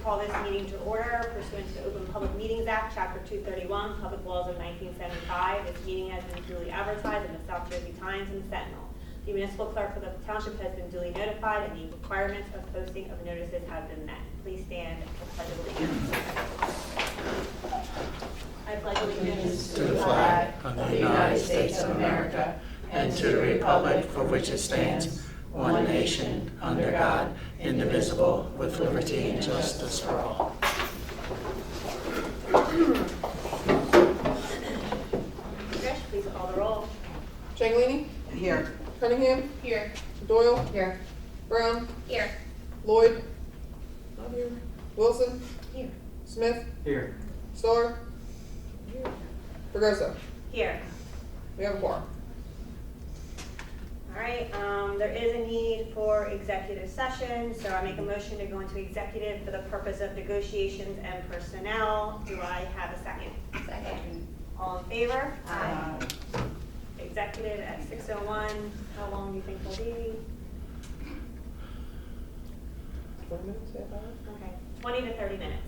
call this meeting to order pursuant to the Open Public Meetings Act, Chapter 231, Public Laws of 1975. This meeting has been duly advertised in the South Jersey Times and Sentinel. The municipal clerk for the township has been duly notified, and the requirements of posting of notices have been met. Please stand for Pledge of Allegiance. I pledge allegiance to the flag of the United States of America and to the republic for which it stands, one nation, under God, indivisible, with liberty and justice for all. Trish, please call the roll. Janglini? Here. Cunningham? Here. Doyle? Here. Brown? Here. Lloyd? Not here. Wilson? Here. Smith? Here. Starr? Fregoso? Here. We have a quorum. All right, there is a need for executive session, so I make a motion to go into executive for the purpose of negotiations and personnel. Do I have a second? Second. All in favor? Aye. Executive at 6:01. How long do you think we'll be? 20 minutes, yeah, about it. Okay, 20 to 30 minutes.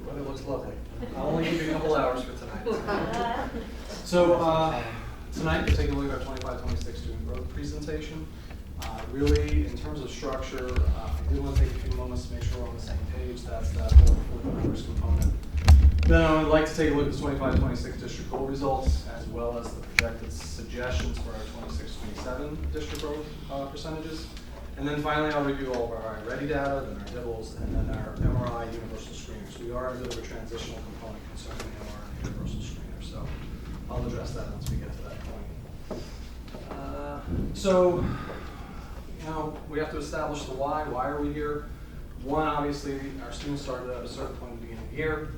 But it looks lovely. I'll only give you a couple hours for tonight. Okay. So tonight we're taking a look at our 25-26 student growth presentation. Really, in terms of structure, I do want to take a few moments to make sure we're on the same page. That's that whole members component. Then I would like to take a look at the 25-26 district goal results, as well as the projected suggestions for our 26-27 district growth percentages. And then finally, I'll review all of our ready data, then our DIBELs, and then our MRI universal screeners. We are a bit of a transitional component concerning the MRI and universal screener, so I'll address that once we get to that point. So, we have to establish the why. Why are we here? One, obviously, our students started at a certain point at the beginning of the year.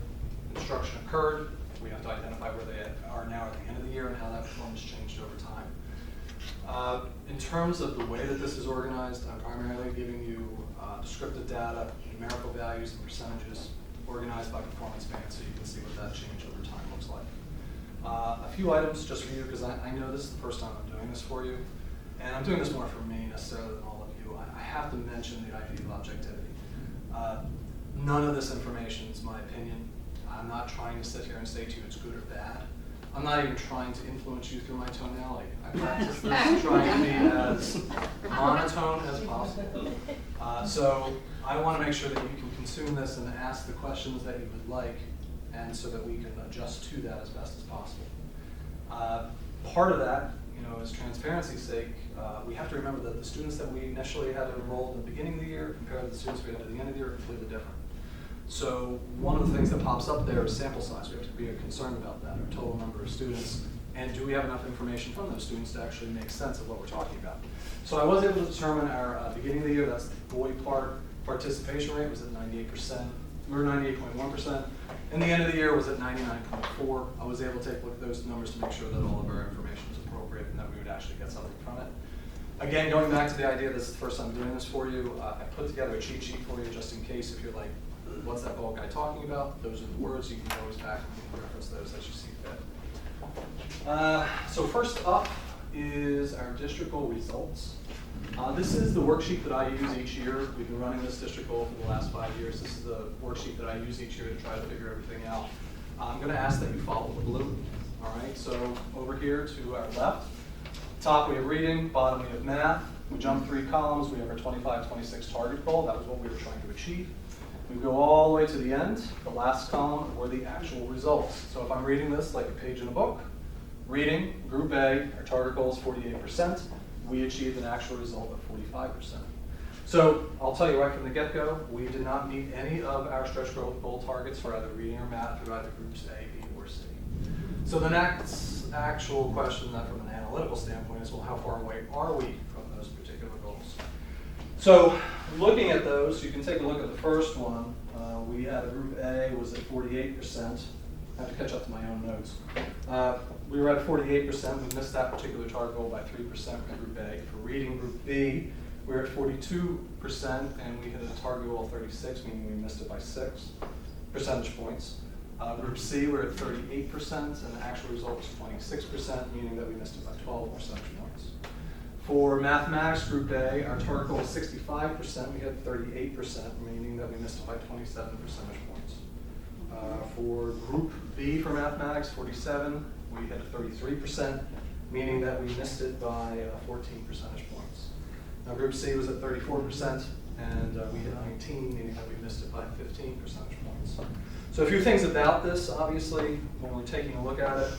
Instruction occurred. We have to identify where they are now at the end of the year and how that performance changed over time. In terms of the way that this is organized, I'm primarily giving you descriptive data, numerical values, and percentages organized by performance band, so you can see what that change over time looks like. A few items just for you, because I know this is the first time I'm doing this for you, and I'm doing this more for me necessarily than all of you. I have to mention the idea of objectivity. None of this information is my opinion. I'm not trying to sit here and say to you it's good or bad. I'm not even trying to influence you through my tonality. I practice this trying to be as monotone as possible. So I want to make sure that you can consume this and ask the questions that you would like, and so that we can adjust to that as best as possible. Part of that, is transparency's sake, we have to remember that the students that we initially had enrolled in the beginning of the year compared to the students we had at the end of the year are completely different. So one of the things that pops up there is sample size. We have to be concerned about that, our total number of students, and do we have enough information from those students to actually make sense of what we're talking about. So I was able to determine our beginning of the year, that's the BoE participation rate was at 98%. We were 98.1%. And the end of the year was at 99.4%. I was able to take a look at those numbers to make sure that all of our information was appropriate and that we would actually get something from it. Again, going back to the idea, this is the first time doing this for you, I put together a cheat sheet for you just in case if you're like, what's that BoE guy talking about? Those are the words. You can always back and reference those as you see fit. So first up is our district goal results. This is the worksheet that I use each year. We've been running this district goal for the last 5 years. This is the worksheet that I use each year to try to figure everything out. I'm going to ask that you follow the blue. All right, so over here to our left, top we have reading, bottom we have math. We jump 3 columns. We have our 25-26 target goal. That was what we were trying to achieve. We go all the way to the end. The last column were the actual results. So if I'm reading this like a page in a book, reading, Group A, our target goal is 48%. We achieved an actual result of 45%. So I'll tell you right from the get-go, we did not meet any of our stretch growth goal targets for either reading or math through either groups A, B, or C. So the next actual question then from an analytical standpoint is, well, how far away are we from those particular goals? So looking at those, you can take a look at the first one. We had a group A was at 48%. I have to catch up to my own notes. We were at 48%. We missed that particular target goal by 3% for group A. For reading group B, we were at 42%, and we hit a target goal of 36, meaning we missed it by 6 percentage points. Group C, we're at 38%, and the actual result was 26%, meaning that we missed it by 12 percentage points. For mathematics group A, our target goal was 65%, we had 38%, meaning that we missed it by 27 percentage points. For group B for mathematics, 47, we hit a 33%, meaning that we missed it by 14 percentage points. Now group C was at 34%, and we hit 19, meaning that we missed it by 15 percentage points. So a few things about this, obviously, when we're taking a look at it.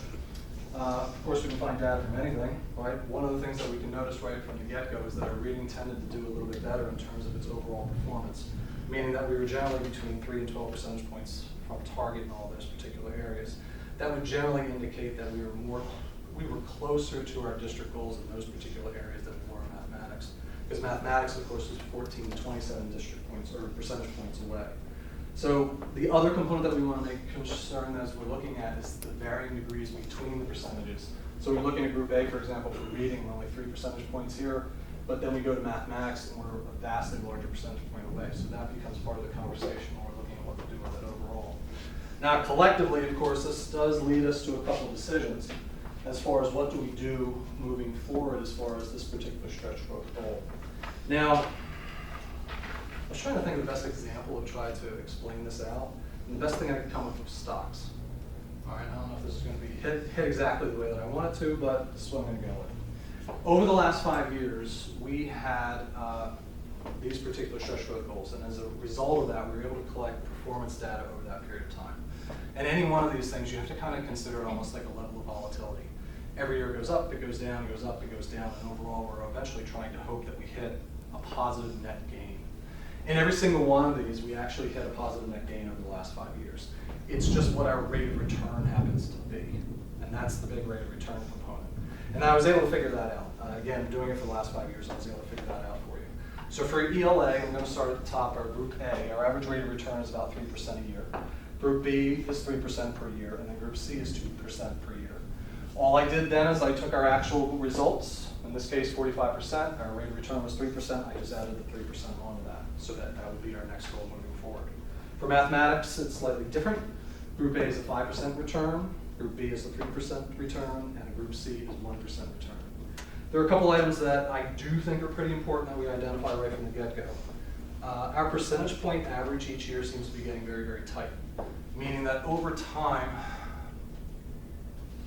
Of course, we can find data from anything, right? One of the things that we can notice right from the get-go is that our reading tended to do a little bit better in terms of its overall performance, meaning that we were generally between 3 and 12 percentage points from target in all those particular areas. That would generally indicate that we were closer to our district goals in those particular areas than we were in mathematics. Because mathematics, of course, is 14 to 27 district points or percentage points away. So the other component that we want to make concern as we're looking at is the varying degrees between the percentages. So we're looking at group A, for example, for reading, we're only 3 percentage points here, but then we go to mathematics and we're a vastly larger percentage point away. So that becomes part of the conversation when we're looking at what to do with it overall. Now collectively, of course, this does lead us to a couple of decisions as far as what do we do moving forward as far as this particular stretch goal. Now, I was trying to think of the best example of trying to explain this out. And the best thing I could come up with was stocks. All right, I don't know if this is going to be hit exactly the way that I want it to, but this is what I'm going to go with. Over the last 5 years, we had these particular stretch growth goals, and as a result of that, we were able to collect performance data over that period of time. And any one of these things, you have to kind of consider it almost like a level of volatility. Every year it goes up, it goes down, it goes up, it goes down, and overall, we're eventually trying to hope that we hit a positive net gain. In every single one of these, we actually hit a positive net gain over the last 5 years. It's just what our rate of return happens to be. And that's the big rate of return component. And I was able to figure that out. Again, doing it for the last 5 years, I was able to figure that out for you. So for ELA, I'm going to start at the top, our group A. Our average rate of return is about 3% a year. Group B is 3% per year, and then group C is 2% per year. All I did then is I took our actual results, in this case 45%, our rate of return was 3%, I just added the 3% onto that, so that would be our next goal moving forward. For mathematics, it's slightly different. Group A is a 5% return, group B is a 3% return, and group C is 1% return. There are a couple items that I do think are pretty important that we identify right from the get-go. Our percentage point average each year seems to be getting very, very tight, meaning that over time,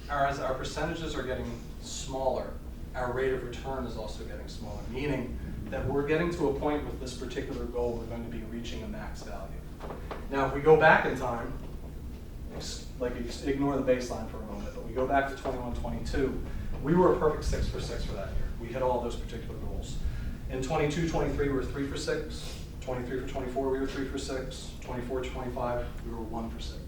as our percentages are getting smaller, our rate of return is also getting smaller, meaning that we're getting to a point with this particular goal, we're going to be reaching a max value. Now, if we go back in time, ignore the baseline for a moment, but we go back to 21, 22, we were a perfect 6 for 6 for that year. We hit all those particular goals. In 22, 23, we were 3 for 6. 23 for 24, we were 3 for 6. 24, 25, we were 1 for 6.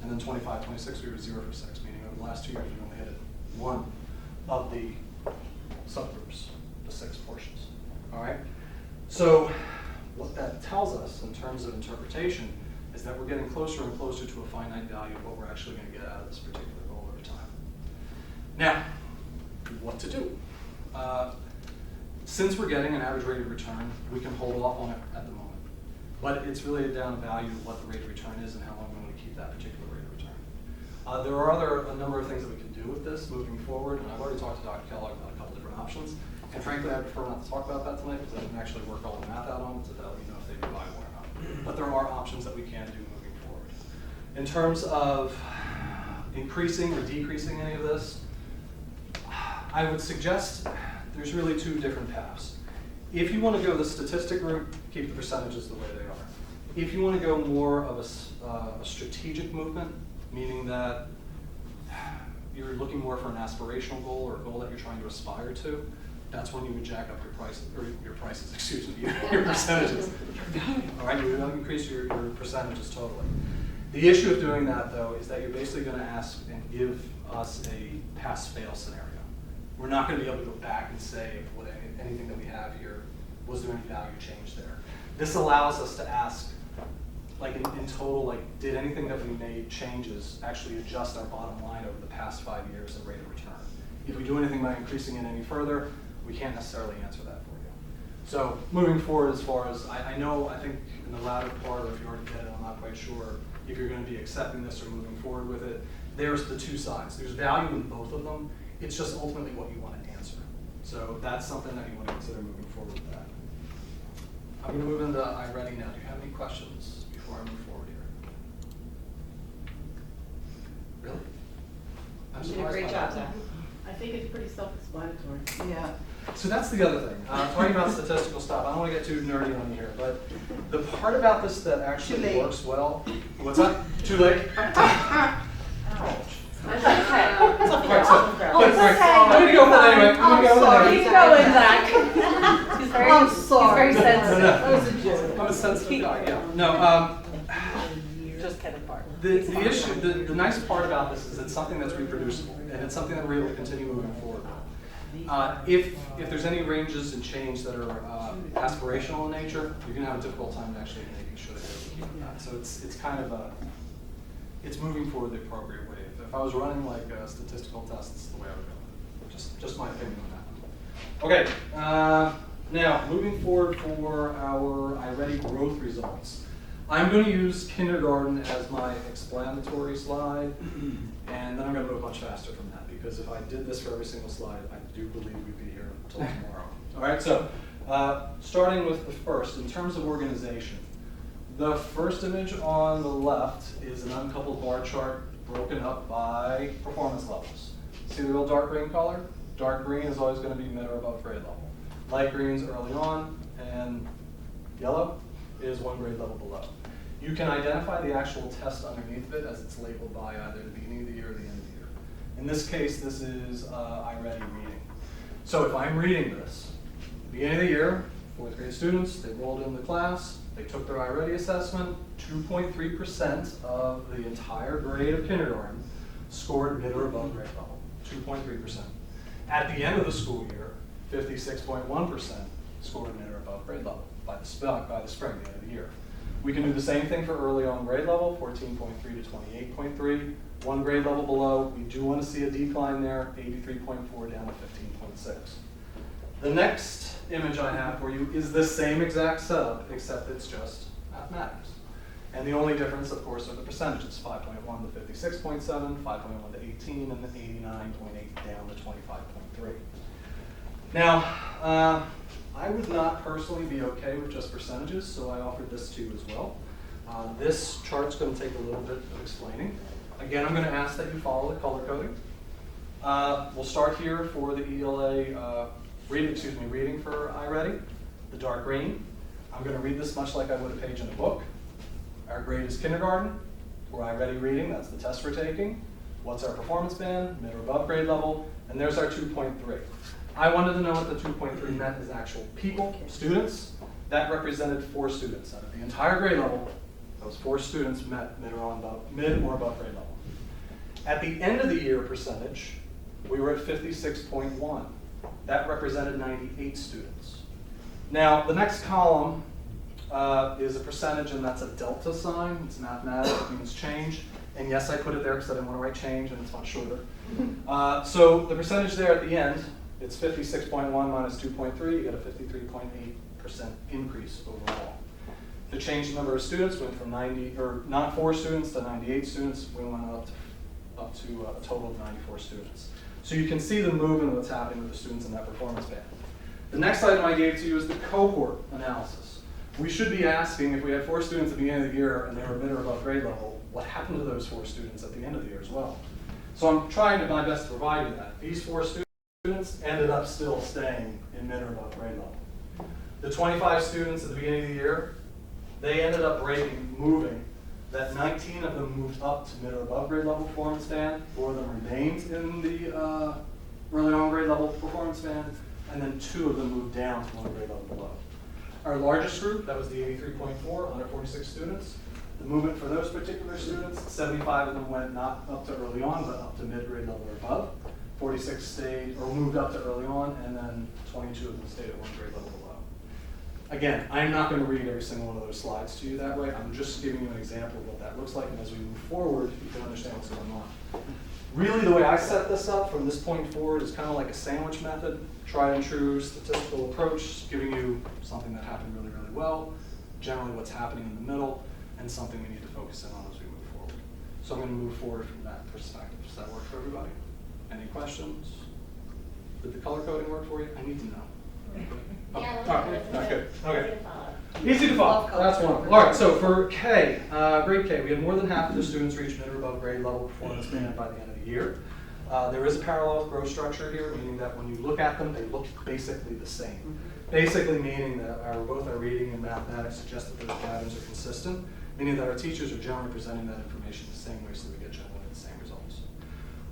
And then 25, 26, we were 0 for 6, meaning over the last 2 years, we only hit it one of the subgroups, the 6 portions. All right? So what that tells us in terms of interpretation is that we're getting closer and closer to a finite value of what we're actually going to get out of this particular goal over time. Now, what to do? Since we're getting an average rate of return, we can hold off on it at the moment. But it's really down to value of what the rate of return is and how long we want to keep that particular rate of return. There are a number of things that we can do with this moving forward, and I've already talked to Dr. Kellogg about a couple different options. And frankly, I prefer not to talk about that tonight because I didn't actually work all the math out on it, so that'll let you know if they'd be viable or not. But there are options that we can do moving forward. In terms of increasing or decreasing any of this, I would suggest there's really 2 different paths. If you want to go the statistic route, keep the percentages the way they are. If you want to go more of a strategic movement, meaning that you're looking more for an aspirational goal or a goal that you're trying to aspire to, that's when you would jack up your prices, excuse me, your percentages. All right, you would increase your percentages totally. The issue of doing that, though, is that you're basically going to ask and give us a pass-fail scenario. We're not going to be able to go back and say if anything that we have here, was there any value change there? This allows us to ask, like in total, like did anything that we made changes actually adjust our bottom line over the past 5 years of rate of return? If we do anything by increasing it any further, we can't necessarily answer that for you. So moving forward, as far as I think in the latter part, or if you already did it, I'm not quite sure if you're going to be accepting this or moving forward with it. There's the 2 sides. There's value in both of them. It's just ultimately what you want to answer. So that's something that you want to consider moving forward with that. I'm going to move into iReady now. Do you have any questions before I move forward here? Really? I'm You did a surprised great by job, that. Zach. I think it's pretty self-explanatory. Yeah. So that's the other thing. Talking about statistical stuff, I don't want to get too nerdy on you here, but the part about this that actually Too late. works well. What's that? Too late? Ouch. That's okay. Right, so, Oh, it's right, okay. I'm going to go with it anyway. I'm going to go with it anyway. Keep going, Zach. He's very, I'm sorry. he's very sensitive. No, no. That was a joke. I'm a sensitive guy, yeah. No, Just kind of part. the issue, the nice part about this is it's something that's reproducible, and it's something that we're able to continue moving forward. If there's any ranges and change that are aspirational in nature, you're going to have a difficult time actually making sure that you're keeping that. So it's kind of it's moving forward the appropriate way. If I was running like a statistical test, it's the way I would go. Just my opinion on that. Okay, now moving forward for our iReady growth results. I'm going to use kindergarten as my explanatory slide, and then I'm going to move much faster from that, because if I did this for every single slide, I do believe we'd be here until tomorrow. All right, so starting with the first, in terms of organization, the first image on the left is an uncoupled bar chart broken up by performance levels. See the real dark green color? Dark green is always going to be mid or above grade level. Light green is early on, and yellow is 1 grade level below. You can identify the actual test underneath of it as it's labeled by either the beginning of the year or the end of the year. In this case, this is iReady reading. So if I'm reading this, beginning of the year, 4th grade students, they rolled into class, they took their iReady assessment, 2.3% of the entire grade of kindergarten scored mid or above grade level, 2.3%. At the end of the school year, 56.1% scored mid or above grade level by the spring, the end of the year. We can do the same thing for early on grade level, 14.3 to 28.3. 1 grade level below, we do want to see a decline there, 83.4 down to 15.6. The next image I have for you is the same exact setup, except it's just mathematics. And the only difference, of course, are the percentages, 5.1 to 56.7, 5.1 to 18, and then 89.8 down to 25.3. Now, I would not personally be okay with just percentages, so I offered this to you as well. This chart's going to take a little bit of explaining. Again, I'm going to ask that you follow the color coding. We'll start here for the ELA reading for iReady, the dark green. I'm going to read this much like I would a page in a book. Our grade is kindergarten. For iReady reading, that's the test we're taking. What's our performance band, mid or above grade level, and there's our 2.3. I wanted to know what the 2.3 meant as actual people, students. That represented 4 students. Out of the entire grade level, those 4 students met mid or above grade level. At the end of the year percentage, we were at 56.1. That represented 98 students. Now, the next column is a percentage, and that's a delta sign. It's mathematics, it means change. And yes, I put it there because I didn't want to write change, and it's much shorter. So the percentage there at the end, it's 56.1 minus 2.3, you get a 53.8% increase overall. The change in number of students went from not 4 students to 98 students. We went up to a total of 94 students. So you can see the movement of what's happening with the students in that performance band. The next item I gave to you is the cohort analysis. We should be asking, if we had 4 students at the beginning of the year and they were mid or above grade level, what happened to those 4 students at the end of the year as well? So I'm trying my best to provide you that. These 4 students ended up still staying in mid or above grade level. The 25 students at the beginning of the year, they ended up moving. That 19 of them moved up to mid or above grade level performance band, 4 of them remained in the early on grade level performance band, and then 2 of them moved down to 1 grade level below. Our largest group, that was the 83.4, 146 students. The movement for those particular students, 75 of them went not up to early on, but up to mid grade level or above. 46 stayed or moved up to early on, and then 22 of them stayed at 1 grade level below. Again, I'm not going to read every single one of those slides to you that way. I'm just giving you an example of what that looks like, and as we move forward, you can understand what's going on. Really, the way I set this up from this point forward is kind of like a sandwich method, tried and true statistical approach, giving you something that happened really, really well, generally what's happening in the middle, and something we need to focus in on as we move forward. So I'm going to move forward from that perspective. Does that work for everybody? Any questions? Did the color coding work for you? I need to know. Oh, Yeah, all let's right, go. okay, Easy okay. to follow. Easy to follow, that's wonderful. All right, so for K, grade K, we had more than half of the students reach mid or above grade level performance band by the end of the year. There is a parallel growth structure here, meaning that when you look at them, they look basically the same. Basically meaning that both our reading and mathematics suggest that those patterns are consistent, meaning that our teachers are generally presenting that information the same way so that we get generally the same results.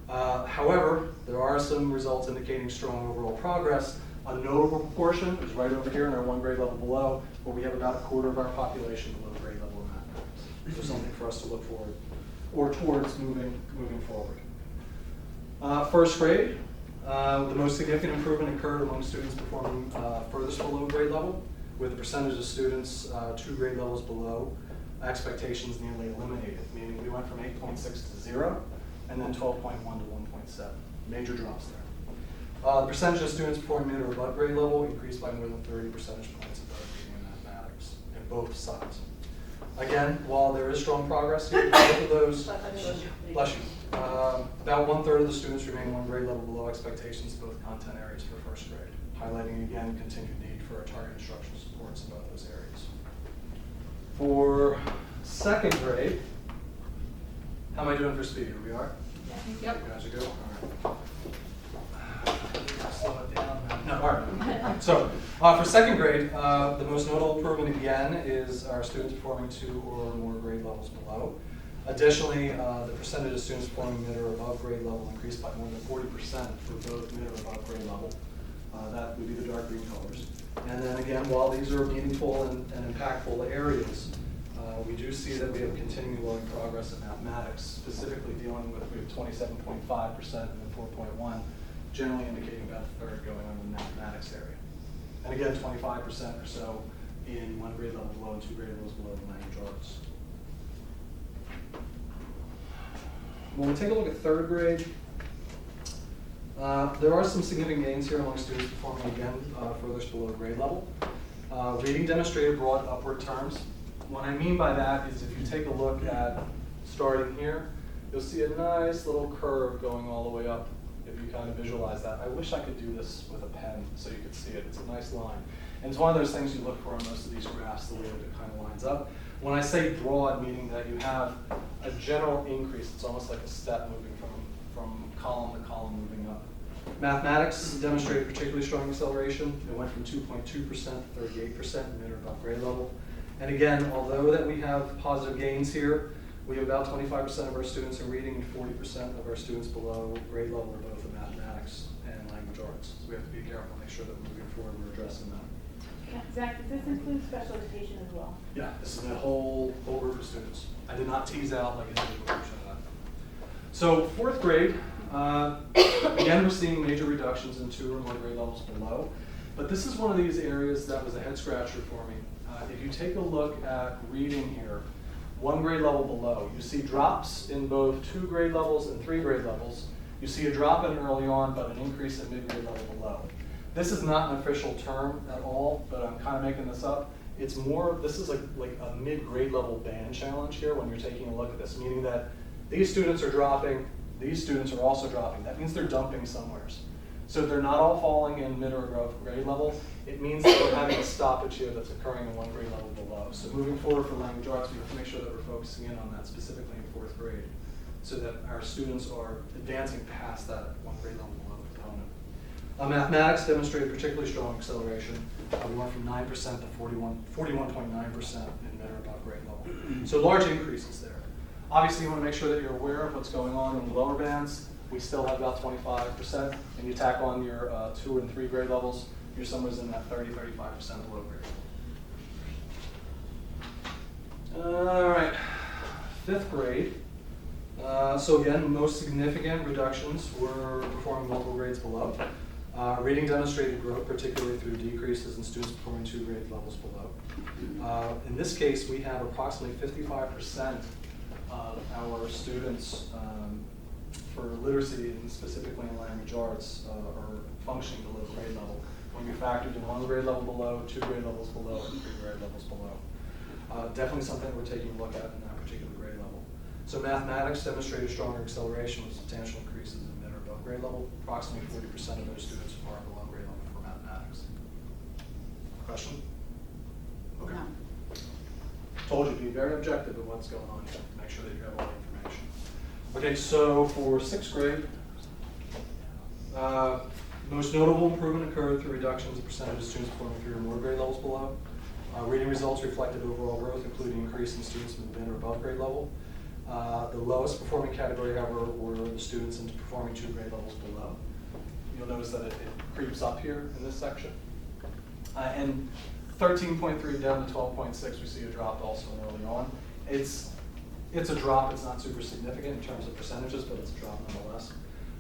However, there are some results indicating strong overall progress. A notable proportion is right over here in our 1 grade level below, where we have about a quarter of our population below grade level in mathematics. So something for us to look forward or towards moving forward. First grade, the most significant improvement occurred among students performing furthest below grade level, with the percentage of students 2 grade levels below expectations nearly eliminated, meaning we went from 8.6 to 0, and then 12.1 to 1.7. Major drops there. The percentage of students performing mid or above grade level increased by more than 30 percentage points in both reading and mathematics, in both sides. Again, while there is strong progress here, both of those, bless you, about 1/3 of the students remain 1 grade level below expectations in both content areas for first grade, highlighting again continued need for our target instructional supports in both those areas. For second grade, how am I doing for speed? Here we are? Yep. You guys are good? All right. Slow it down. No, all right. So for second grade, the most notable improvement again is our students performing 2 or more grade levels below. Additionally, the percentage of students performing mid or above grade level increased by more than 40% for both mid or above grade level. That would be the dark green colors. And then again, while these are meaningful and impactful areas, we do see that we have continuing learning progress in mathematics, specifically dealing with, we have 27.5% and then 4.1, generally indicating about a third going on in the mathematics area. And again, 25% or so in 1 grade level below and 2 grade levels below the language arts. When we take a look at third grade, there are some significant gains here among students performing again furthest below grade level. Reading demonstrated broad upward terms. What I mean by that is if you take a look at starting here, you'll see a nice little curve going all the way up if you kind of visualize that. I wish I could do this with a pen so you could see it. It's a nice line. And it's one of those things you look for in most of these graphs, the way that it kind of lines up. When I say broad, meaning that you have a general increase, it's almost like a step moving from column to column moving up. Mathematics demonstrated particularly strong acceleration. It went from 2.2% to 38% in mid or above grade level. And again, although that we have positive gains here, we have about 25% of our students in reading and 40% of our students below grade level are both in mathematics and language arts. So we have to be careful and make sure that moving forward we're addressing that. Zach, does this include special education as well? Yeah, this is a whole group of students. I did not tease out like individual portion of that. So fourth grade, again, we're seeing major reductions in 2 or more grade levels below. But this is one of these areas that was a head scratcher for me. If you take a look at reading here, 1 grade level below, you see drops in both 2 grade levels and 3 grade levels. You see a drop in early on, but an increase in mid-grade level below. This is not an official term at all, but I'm kind of making this up. It's more, this is like a mid-grade level band challenge here when you're taking a look at this, meaning that these students are dropping, these students are also dropping. That means they're dumping somewheres. So they're not all falling in mid or above grade level. It means that we're having a stoppage here that's occurring in 1 grade level below. So moving forward for language arts, we have to make sure that we're focusing in on that specifically in 4th grade so that our students are advancing past that 1 grade level below component. Mathematics demonstrated particularly strong acceleration. We went from 9% to 41.9% in mid or above grade level. So large increases there. Obviously, you want to make sure that you're aware of what's going on in the lower bands. We still have about 25%, and you tack on your 2 and 3 grade levels, you're somewhere in that 30-35% below grade. All right, 5th grade. So again, most significant reductions were performing multiple grades below. Reading demonstrated growth, particularly through decreases in students performing 2 grade levels below. In this case, we have approximately 55% of our students for literacy, and specifically in language arts, are functioning below grade level. When you factored in 1 grade level below, 2 grade levels below, and 3 grade levels below. Definitely something we're taking a look at in that particular grade level. So mathematics demonstrated stronger acceleration with substantial increases in mid or above above grade level. Approximately 40% of those students are below grade level for mathematics. Question? Okay. Told you to be very objective in what's going on here, make sure that you have all the information. Okay, so for 6th grade, most notable improvement occurred through reductions in percentage of students performing 3 or more grade levels below. Reading results reflected overall growth, including increase in students in the or above grade level. The lowest performing category, however, were the students in performing 2 grade levels below. You'll notice that it creeps up here in this section. And 13.3 down to 12.6, we see a drop also early on. It's a drop, it's not super significant in terms of percentages, but it's a drop nonetheless.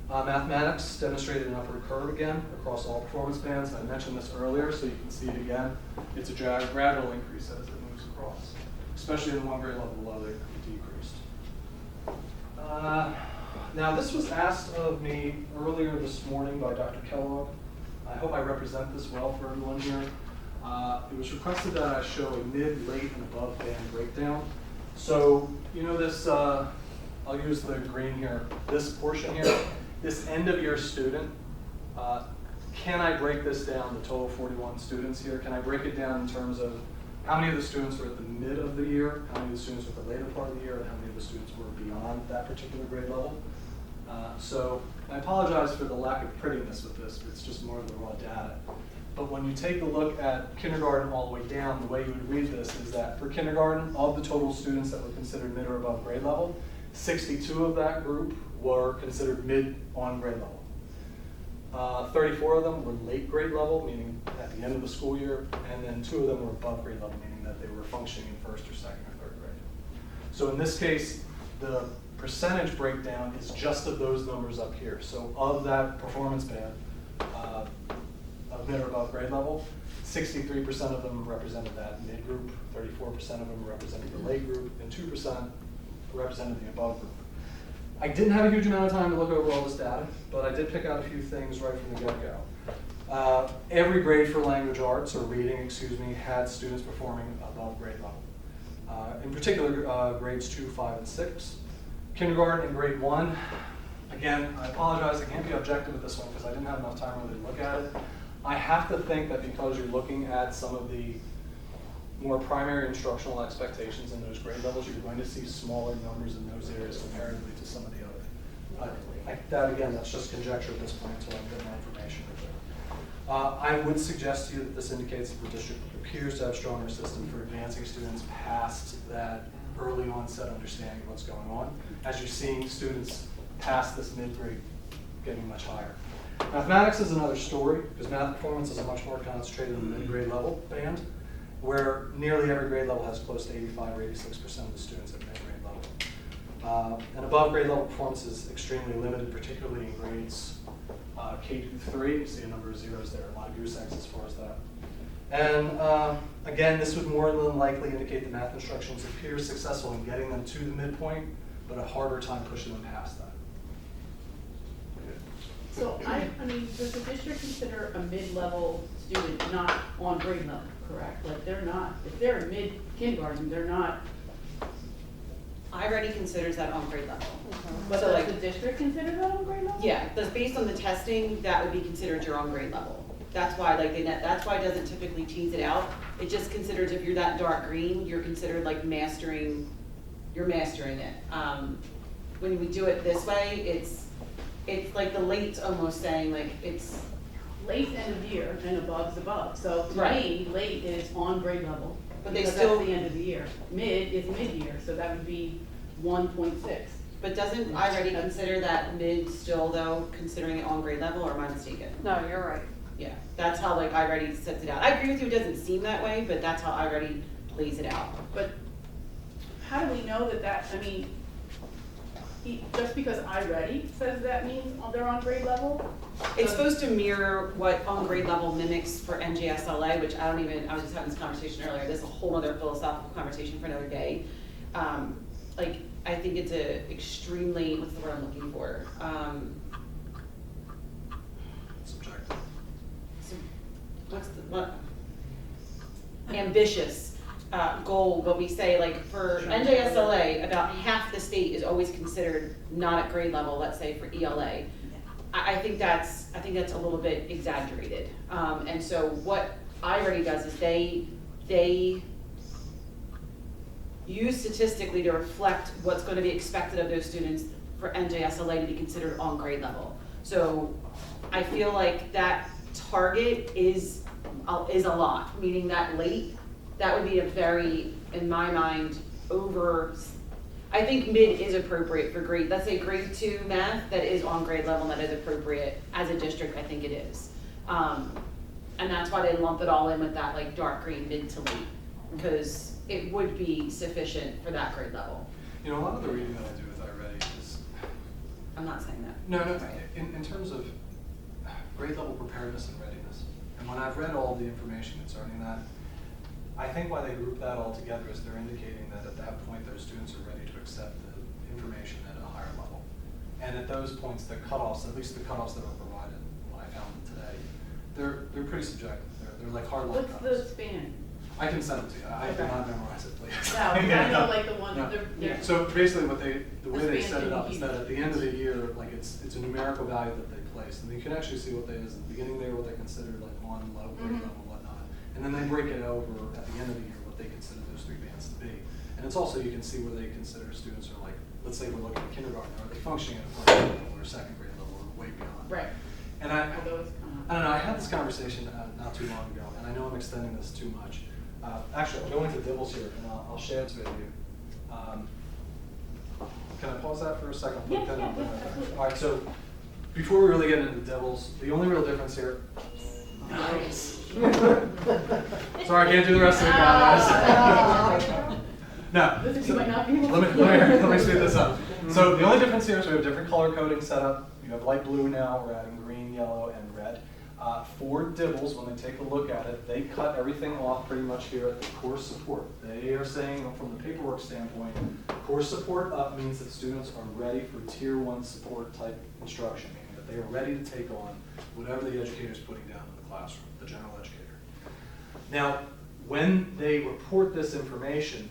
Mathematics demonstrated an upward curve again across all performance bands. I mentioned this earlier, so you can see it again. It's a gradual increase as it moves across, especially in 1 grade level below, they decreased. Now, this was asked of me earlier this morning by Dr. Kellogg. I hope I represent this well for everyone here. It was requested that I show a mid, late, and above band breakdown. So, you know this, I'll use the green here, this portion here, this end of year student, can I break this down, the total 41 students here, can I break it down in terms of how many of the students were at the mid of the year, how many of the students were at the later part of the year, and how many of the students were beyond that particular grade level? So I apologize for the lack of prettiness with this, it's just more of the raw data. But when you take a look at kindergarten all the way down, the way you would read this is that for kindergarten, of the total students that were considered mid or above grade level, 62 of that group were considered mid on grade level. 34 of them were late grade level, meaning at the end of the school year, and then 2 of them were above grade level, meaning that they were functioning in 1st or 2nd or 3rd grade. So in this case, the percentage breakdown is just of those numbers up here. So of that performance band of mid or above grade level, 63% of them represented that mid group, 34% of them represented the late group, and 2% represented the above group. I didn't have a huge amount of time to look over all this data, but I did pick out a few things right from the get-go. Every grade for language arts, or reading, excuse me, had students performing above grade level. In particular, grades 2, 5, and 6. Kindergarten and grade 1, again, I apologize, I can't be objective with this one because I didn't have enough time really to look at it. I have to think that because you're looking at some of the more primary instructional expectations in those grade levels, you're going to see smaller numbers in those areas comparatively to some of the other. That again, that's just conjecture at this point until I get more information. I would suggest to you that this indicates that the district appears to have a stronger system for advancing students past that early onset understanding of what's going on, as you're seeing students past this mid-grade getting much higher. Mathematics is another story, because math performance is much more concentrated in the mid-grade level band, where nearly every grade level has close to 85 or 86% of the students at mid-grade level. And above grade level performance is extremely limited, particularly in grades K through 3. You see a number of zeros there, a lot of goose eggs as far as that. And again, this would more than likely indicate that math instructions appear successful in getting them to the midpoint, but a harder time pushing them past that. So I mean, does the district consider a mid-level student not on grade level, correct? Like they're not, if they're in mid-kindergarten, they're not, I already considers that on grade level. but So does like, the district consider that on grade level? yeah, that's based on the testing, that would be considered your own grade level. That's why that's why it doesn't typically tease it out. It just considers if you're that dark green, you're considered like mastering it. When we do it this way, it's like the late's almost saying like it's, Late end of year and above's above. So to Right. me, late is on grade level. But they because still- that's the end of the year. Mid is mid-year, so that would be 1.6. but doesn't I already consider that mid still though, considering it on grade level, or am I mistaken? No, you're right. Yeah, that's how like I already sets it out. I agree with you, it doesn't seem that way, but that's how I already lays it out. But how do we know that, I mean, just because iReady says that means they're on grade level? It's supposed to mirror what on grade level mimics for NJSLA, which I was just having this conversation earlier, this is a whole other philosophical conversation for another day. Like, I think it's a extremely, what's the word I'm looking for? Subjective. What? Ambitious goal, but we say like for NJSLA, about half the state is always considered not at grade level, let's say for ELA. I think that's a little bit exaggerated. And so what iReady does is they use statistically to reflect what's going to be expected of those students for NJSLA to be considered on grade level. So I feel like that target is a lot, meaning that late, that would be a very, in my mind, I think mid is appropriate for grade, let's say grade 2 math that is on grade level, that is appropriate as a district, I think it is. And that's why they lump it all in with that like dark green mid to late, because it would be sufficient for that grade level. You know, a lot of the reading that I do with iReady is, I'm not saying that. no, in terms of grade level preparedness and readiness. And when I've read all the information concerning that, I think why they group that all together is they're indicating that at that point those students are ready to accept the information at a higher level. And at those points, the cutoffs, at least the cutoffs that were provided when I found them today, they're pretty subjective. They're like hard line What's cutoffs. the span? I can send them to you. I did Okay. not memorize it, please. No, I know like the one, No. they're. So basically the way they span set it can up be is that huge. at the end of the year, like it's a numerical value that they place. And you can actually see what they is at the beginning there, what they consider like on low grade Mhm. level, whatnot. And then they break it over at the end of the year, what they consider those 3 bands to be. And it's also, you can see where they consider students are like, let's say we're looking at kindergarten, are they functioning at a first grade level or second grade level or way beyond? Right. And Although it's I don't know, I had this conversation not too long ago, and I know I'm extending this too much. Actually, I'll go into Dibbles here, and I'll share it with you. Can I pause that for a second? Yeah, Put that up yeah, there. absolutely. All right, so before we really get into Dibbles, the only real difference here. Nice. Sorry, I can't do the rest of it, guys. No. This is So- might not be able to. let me speed this up. So the only difference here is we have different color coding set up. You have light blue now, we're adding green, yellow, and red. For Dibbles, when they take a look at it, they cut everything off pretty much here at the course support. They are saying, from the paperwork standpoint, course support up means that students are ready for tier 1 support type instruction, meaning that they are ready to take on whatever the educator is putting down in the classroom, the general educator. Now, when they report this information,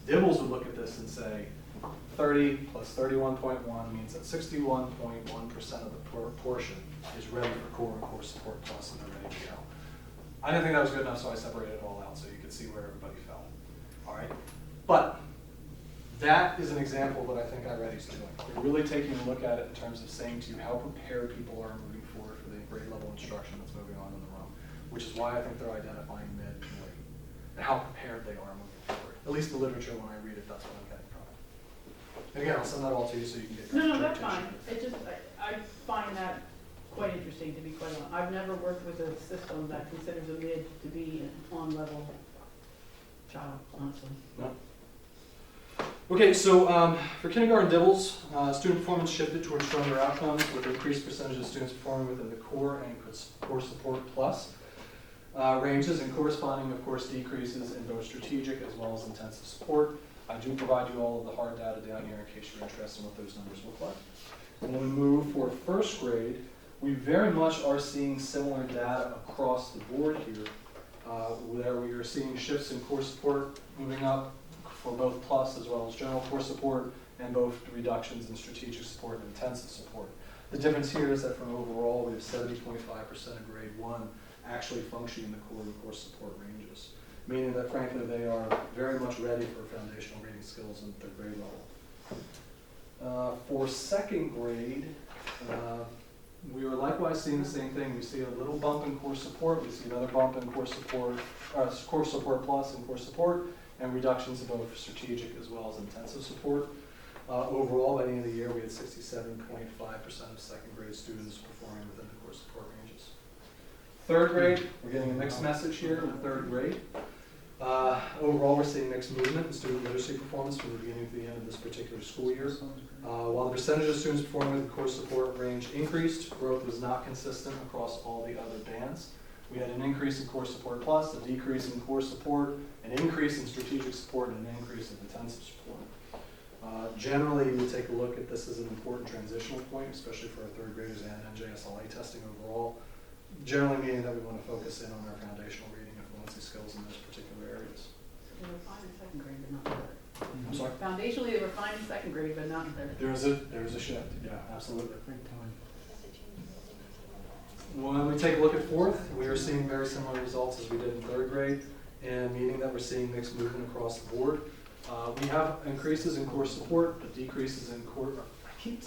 Dibbles would look at this and say, 30 plus 31.1 means that 61.1% of the portion is ready for core and core support plus, and they're ready to go. I didn't think that was good enough, so I separated it all out so you could see where everybody fell. All right, but that is an example that I think iReady's doing. They're really taking a look at it in terms of saying to you how prepared people are moving forward for the grade level instruction that's moving on in the room, which is why I think they're identifying mid and late, and how prepared they are moving forward. At least the literature, when I read it, that's what I'm getting from it. And again, I'll send that all to you so you can get. No, that's interpretation. fine. It just, I find that quite interesting, to be quite honest. I've never worked with a system that considers a mid to be an on-level child, honestly. No. Okay, so for kindergarten Dibbles, student performance shifted towards stronger outcomes with increased percentage of students performing within the core and core support plus ranges, and corresponding, of course, decreases in both strategic as well as intensive support. I do provide you all of the hard data down here in case you're interested in what those numbers look like. And when we move for first grade, we very much are seeing similar data across the board here, where we are seeing shifts in core support moving up for both plus as well as general core support, and both reductions in strategic support and intensive support. The difference here is that from overall, we have 70.5% of grade 1 actually functioning in the core and core support ranges, meaning that frankly they are very much ready for foundational reading skills at their grade level. For second grade, we are likewise seeing the same thing. We see a little bump in core support, we see another bump in core support plus and core support, and reductions in both strategic as well as intensive support. Overall, by the end of the year, we had 67.5% of second grade students performing within the core support ranges. Third grade, we're getting a mixed message here in third grade. Overall, we're seeing mixed movement in student literacy performance from the beginning to the end of this particular school year. While the percentage of students performing within the core support range increased, growth was not consistent across all the other bands. We had an increase in core support plus, a decrease in core support, an increase in strategic support, and an increase in intensive support. Generally, we take a look at this as an important transitional point, especially for our third graders and NJSLA testing overall. Generally meaning that we want to focus in on our foundational reading and fluency skills in those particular areas. They were fine in second grade, but not in third. I'm sorry? Foundationally, they were fine in second grade, but not in third. There is a shift, yeah, absolutely. When we take a look at fourth, we are seeing very similar results as we did in third grade, and meaning that we're seeing mixed movement across the board. We have increases in core support, but decreases in core, I keep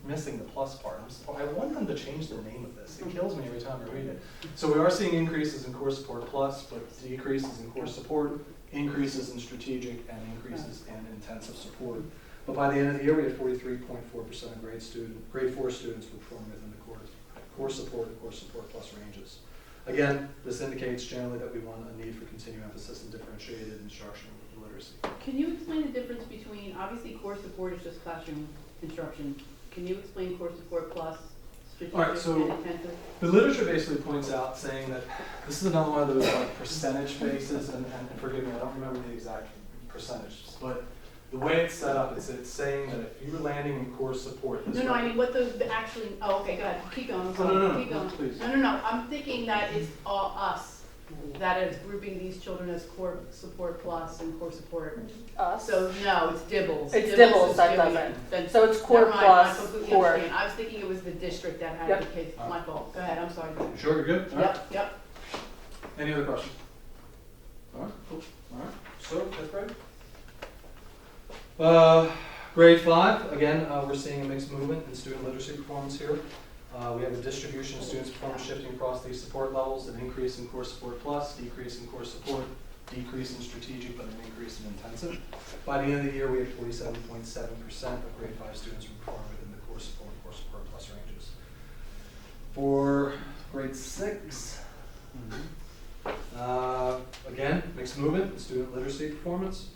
missing the plus part. I want them to change the name of this. It kills me every time I read it. So we are seeing increases in core support plus, but decreases in core support, increases in strategic, and increases in intensive support. But by the end of the year, we had 43.4% of grade 4 students performing within the core support and core support plus ranges. Again, this indicates generally that we want a need for continued emphasis in differentiated instruction with literacy. Can you explain the difference between, obviously core support is just classroom instruction. Can you explain core support plus strategic All right, so and intensive? the literature basically points out saying that this is another one of those like percentage bases, and forgive me, I don't remember the exact percentages, but the way it's set up is it's saying that if you were landing in core support, this No, I mean, what the actually, oh, okay, go ahead, keep going, I'm sorry, No, keep going. please. No, I'm thinking that it's all us, that is grouping these children as core support plus and core support. Us. So, no, it's Dibbles. It's Dibbles is that doing does it. Then- So it's core never mind, plus I completely core. understand. I was thinking it was the district that had Yep. the kids, my fault, go ahead, I'm sorry. You sure you're good? All right. Yep. Any other questions? All right, cool. All right, so fifth grade. Grade 5, again, we're seeing a mixed movement in student literacy performance here. We have a distribution of students' performance shifting across these support levels, an increase in core support plus, decrease in core support, decrease in strategic, but an increase in intensive. By the end of the year, we had 47.7% of grade 5 students who performed within the core support plus ranges. For grade 6, again, mixed movement in student literacy performance.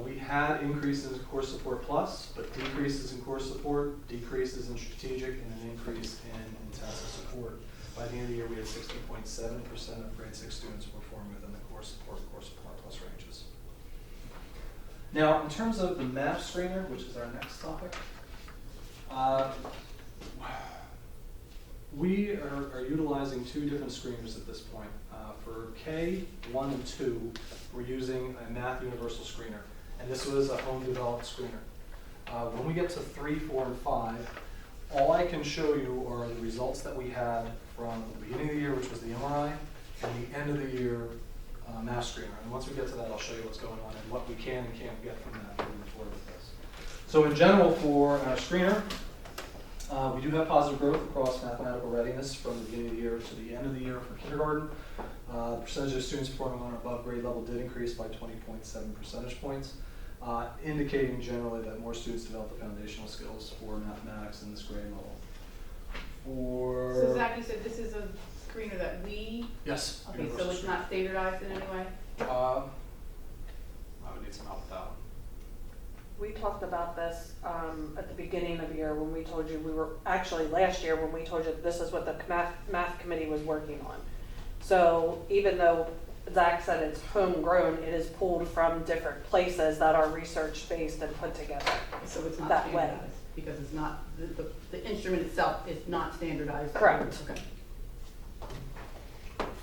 We had increases in core support plus, but decreases in core support, decreases in strategic, and an increase in intensive support. By the end of the year, we had 60.7% of grade 6 students performing within the core support plus ranges. Now, in terms of the math screener, which is our next topic, we are utilizing two different screeners at this point. For K1 and 2, we're using a math universal screener, and this was a home developed screener. When we get to 3, 4, and 5, all I can show you are the results that we had from the beginning of the year, which was the MRI, and the end of the year math screener. And once we get to that, I'll show you what's going on and what we can and can't get from that moving forward with this. So in general, for our screener, we do have positive growth across mathematical readiness from the beginning of the year to the end of the year for kindergarten. The percentage of students performing on or above grade level did increase by 20.7 percentage points, indicating generally that more students develop the foundational skills for mathematics in this grade level. So Zach, you said this is a screener that we, Yes. okay, so universal it's screener. not standardized in any way? I would need some help with that one. We talked about this at the beginning of the year when we told you actually last year when we told you this is what the math committee was working on. So even though Zach said it's homegrown, it is pulled from different places that are research based and put together. So it's not That way. standardized, because it's not, the instrument itself is not standardized. Correct. Okay.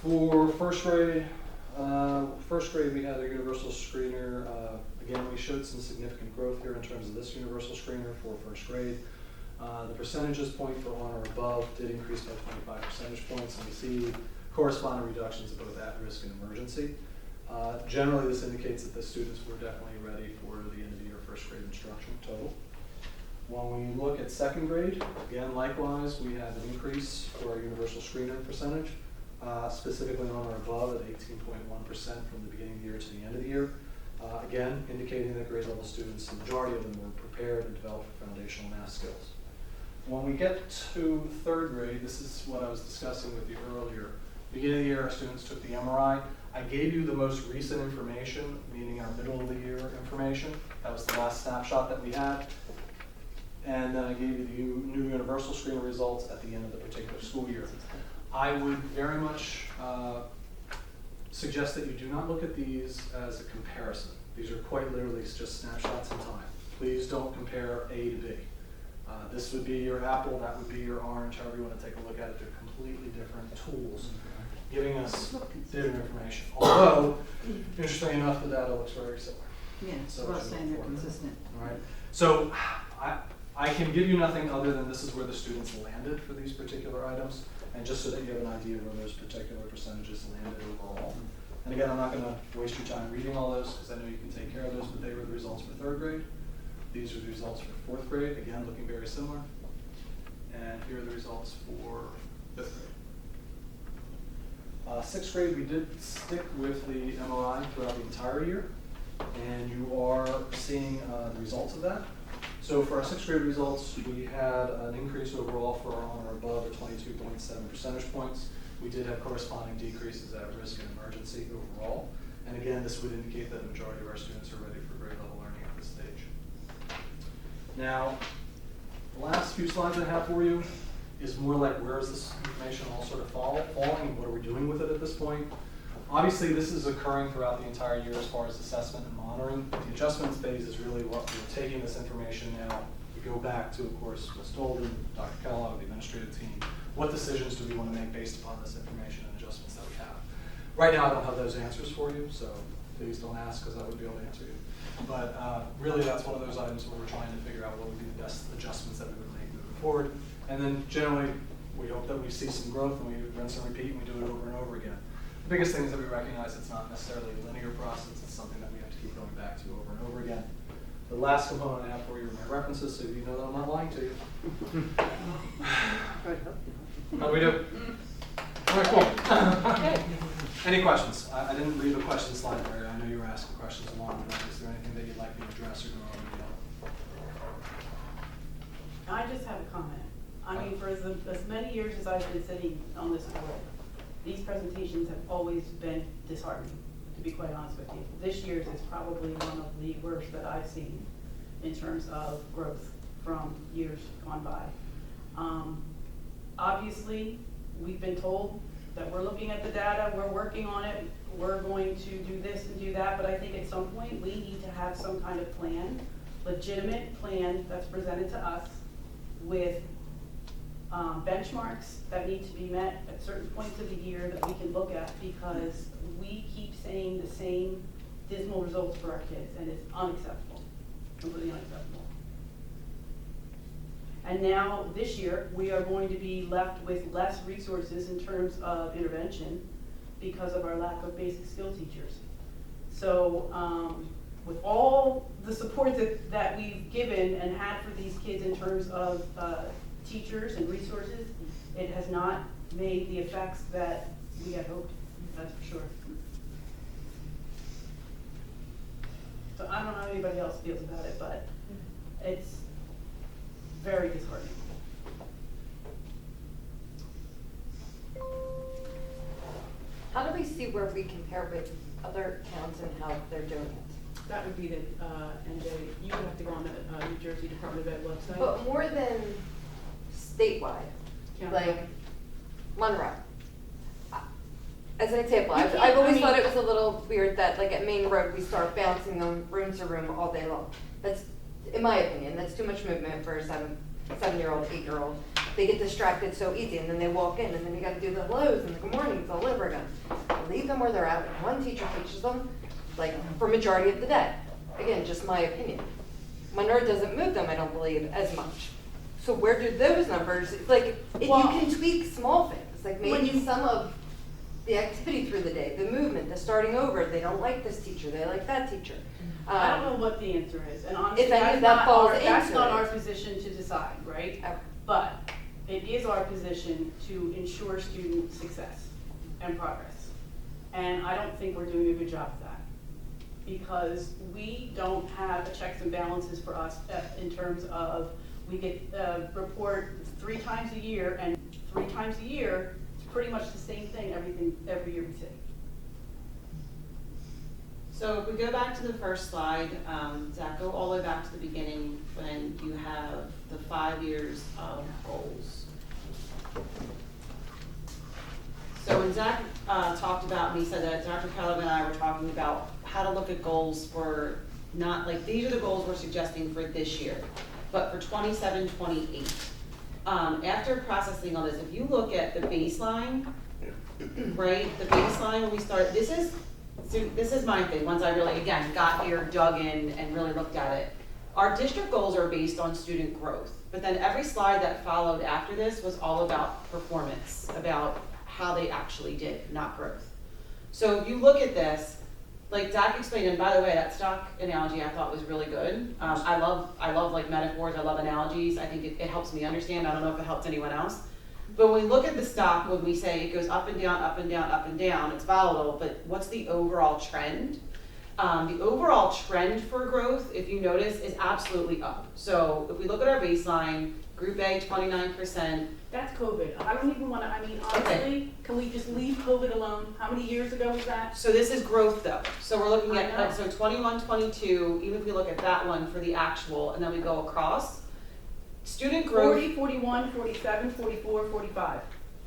For first grade, we had a universal screener. Again, we showed some significant growth here in terms of this universal screener for first grade. The percentages point for on or above did increase by 25 percentage points, and we see corresponding reductions of both at-risk and emergency. Generally, this indicates that the students were definitely ready for the end of the year first grade instruction total. When we look at second grade, again, likewise, we had an increase for our universal screener percentage, specifically on or above at 18.1% from the beginning of the year to the end of the year. Again, indicating that grade level students, the majority of them were prepared and developed foundational math skills. When we get to third grade, this is what I was discussing with you earlier. Beginning of the year, our students took the MRI. I gave you the most recent information, meaning our middle of the year information. That was the last snapshot that we had. And then I gave you the new universal screener results at the end of the particular school year. I would very much suggest that you do not look at these as a comparison. These are quite literally just snapshots in time. Please don't compare A to B. This would be your apple, that would be your orange, however you want to take a look at it. They're completely different tools giving us different information. Although, interestingly enough, the data looks very similar. Yeah, So so I was it's saying they're important. consistent. All right. So I can give you nothing other than this is where the students landed for these particular items. and just so that you have an idea where those particular percentages landed overall. And again, I'm not going to waste your time reading all those because I know you can take care of those, but they were the results for 3rd grade. These are the results for 4th grade, again, looking very similar. And here are the results for 5th grade. 6th grade, we did stick with the MOI throughout the entire year, and you are seeing the results of that. So for our 6th grade results, we had an increase overall for on or above at 22.7 percentage points. We did have corresponding decreases at risk and emergency overall. And again, this would indicate that the majority of our students are ready for grade level learning at this stage. Now, the last few slides I have for you is more like where is this information all sort of falling and what are we doing with it at this point. Obviously, this is occurring throughout the entire year as far as assessment and monitoring. The adjustments phase is really what we're taking this information now. We go back to, of course, Ms. Dolden, Dr. Kellogg, the administrative team. What decisions do we want to make based upon this information and adjustments that we have? Right now, I don't have those answers for you, so please don't ask because I wouldn't be able to answer you. But really, that's one of those items where we're trying to figure out what would be the best adjustments that we would make moving forward. And then generally, we hope that we see some growth and we rinse and repeat and we do it over and over again. The biggest thing is that we recognize it's not necessarily a linear process. It's something that we have to keep going back to over and over again. The last component I have for you are my references, so you know that I'm not lying to you. How do we do? All right, cool. Any questions? I didn't leave a question slide there. I know you were asking questions along the way. Is there anything that you'd like me to address or go over? I just have a comment. I mean, for as many years as I've been sitting on this board, these presentations have always been disheartening, to be quite honest with you. This year's is probably one of the worst that I've seen in terms of growth from years gone by. Obviously, we've been told that we're looking at the data, we're working on it, we're going to do this and do that, but I think at some point we need to have some kind of plan, legitimate plan that's presented to us with benchmarks that need to be met at certain points of the year that we can look at, because we keep saying the same dismal results for our kids, and it's unacceptable, completely unacceptable. And now, this year, we are going to be left with less resources in terms of intervention because of our lack of basic skill teachers. So, with all the support that we've given and had for these kids in terms of teachers and resources, it has not made the effects that we had hoped, that's for sure. So I don't know how anybody else feels about it, but it's very disheartening. How do we see where we compare with other towns and how they're doing it? That would be the NJ, you would have to go on the New Jersey Department of Ed website. But more than statewide, like Monroe. As an example, You I've can't- always I mean- thought it was a little weird that like at Main Road, we start bouncing them room to room all day long. That's, in my opinion, that's too much movement for a seven-year-old, 8-year-old. They get distracted so easy, and then they walk in, and then you gotta do the hellos and the good mornings all over again. Leave them where they're at, and one teacher teaches them, like, for majority of the day. Again, just my opinion. Monroe doesn't move them, I don't believe, as much. So where do those numbers, like, if Well, you can tweak small things, like when maybe you- some of the activity through the day, the movement, the starting over, they don't like this teacher, they like that teacher. I don't know what the answer is, and honestly, If any that's of that not falls that's into not it. our position to decide, right? Okay. But it is our position to ensure student success and progress. And I don't think we're doing a good job of that, because we don't have a checks and balances for us in terms of, we get a report 3 times a year, and 3 times a year, it's pretty much the same thing every year we see. So if we go back to the first slide, Zach, go all the way back to the beginning when you have the 5 years of goals. So when Zach talked about, and he said that Dr. Kellogg and I were talking about how to look at goals for not, like, these are the goals we're suggesting for this year, but for 27, 28. After processing all this, if you look at the baseline, right, the baseline when we start, this is my thing, once I really, again, got here, dug in, and really looked at it. Our district goals are based on student growth, but then every slide that followed after this was all about performance, about how they actually did, not growth. So if you look at this, like Zach explained, and by the way, that stock analogy I thought was really good. I love like metaphors, I love analogies. I think it helps me understand. I don't know if it helps anyone else. But when we look at the stock, when we say it goes up and down, up and down, up and down, it's volatile, but what's the overall trend? The overall trend for growth, if you notice, is absolutely up. So if we look at our baseline, Group A, 29%. That's COVID. I don't even wanna, I mean, honestly, can we just leave COVID alone? How many years ago was that? So this is growth though. So we're looking I at, know. like, so 21, 22, even if we look at that one for the actual, and then we go across, student growth 40, 41, 47, 44, 45.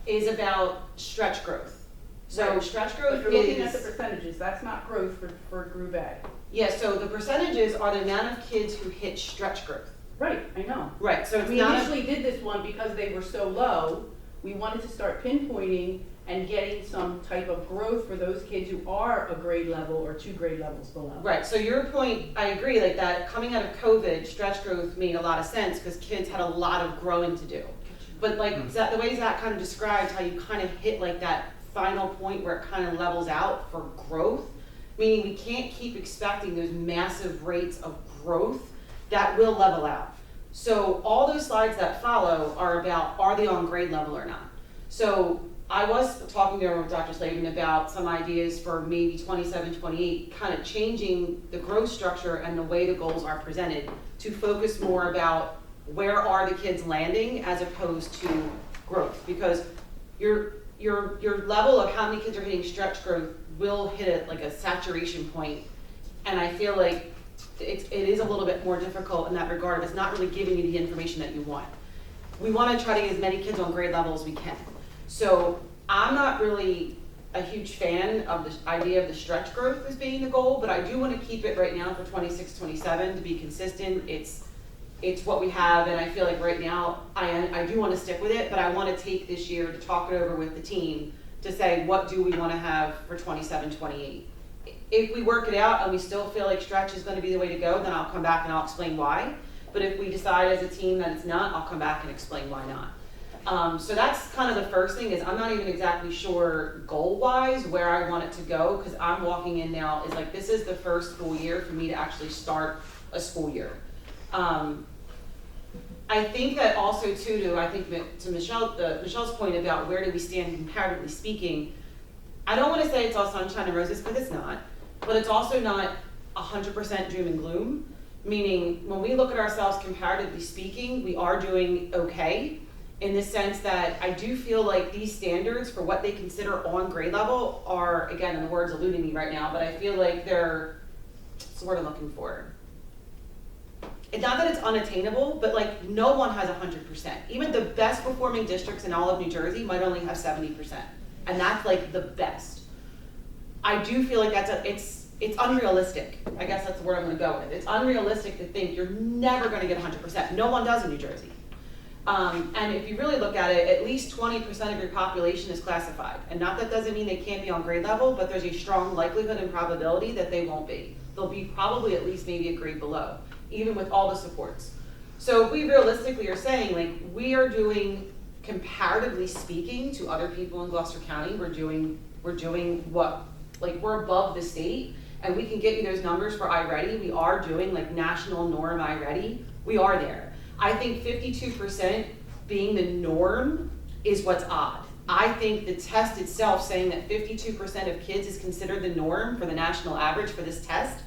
is about stretch growth. So Right. stretch But growth you're looking at the is, percentages, that's not growth for Group A. yeah, so the percentages are the amount of kids who hit stretch growth. Right, I know. Right, so it's We not, initially did this one because they were so low, we wanted to start pinpointing and getting some type of growth for those kids who are a grade level or 2 grade levels below. right, so your point, I agree, like that coming out of COVID, stretch growth made a lot of sense because kids had a lot of growing to do. But like Zach, the way Zach kind of described how you kind of hit like that final point where it kind of levels out for growth, meaning we can't keep expecting those massive rates of growth that will level out. So all those slides that follow are about, are they on grade level or not? So I was talking there with Dr. Slavin about some ideas for maybe 27, 28, kind of changing the growth structure and the way the goals are presented to focus more about where are the kids landing as opposed to growth, because your level of how many kids are hitting stretch growth will hit like a saturation point, and I feel like it is a little bit more difficult in that regard. It's not really giving you the information that you want. We want to try to get as many kids on grade level as we can. So I'm not really a huge fan of the idea of the stretch growth as being the goal, but I do want to keep it right now for 26, 27 to be consistent. It's what we have, and I feel like right now I do want to stick with it, but I want to take this year to talk it over with the team to say what do we want to have for 27, 28. If we work it out and we still feel like stretch is going to be the way to go, then I'll come back and I'll explain why. But if we decide as a team that it's not, I'll come back and explain why not. So that's kind of the first thing, is I'm not even exactly sure goal-wise where I want it to go, because I'm walking in now, is like this is the first school year for me to actually start a school year. I think that also too, I think to Michelle's point about where do we stand comparatively speaking, I don't want to say it's all sunshine and roses, because it's not, but it's also not 100% doom and gloom, meaning when we look at ourselves comparatively speaking, we are doing okay, in the sense that I do feel like these standards for what they consider on grade level are, again, and the word's eluding me right now, but I feel like they're, what's the word I'm looking for? It's not that it's unattainable, but like no one has 100%. Even the best performing districts in all of New Jersey might only have 70%. And that's like the best. I do feel like it's unrealistic. I guess that's the word I'm gonna go with. It's unrealistic to think you're never gonna get 100%. No one does in New Jersey. And if you really look at it, at least 20% of your population is classified. And not that doesn't mean they can't be on grade level, but there's a strong likelihood and probability that they won't be. They'll be probably at least maybe a grade below, even with all the supports. So if we realistically are saying, like, we are doing, comparatively speaking to other people in Gloucester County, we're doing what, like, we're above the state, and we can get you those numbers for iReady. We are doing like national norm iReady. We are there. I think 52% being the norm is what's odd. I think the test itself saying that 52% of kids is considered the norm for the national average for this test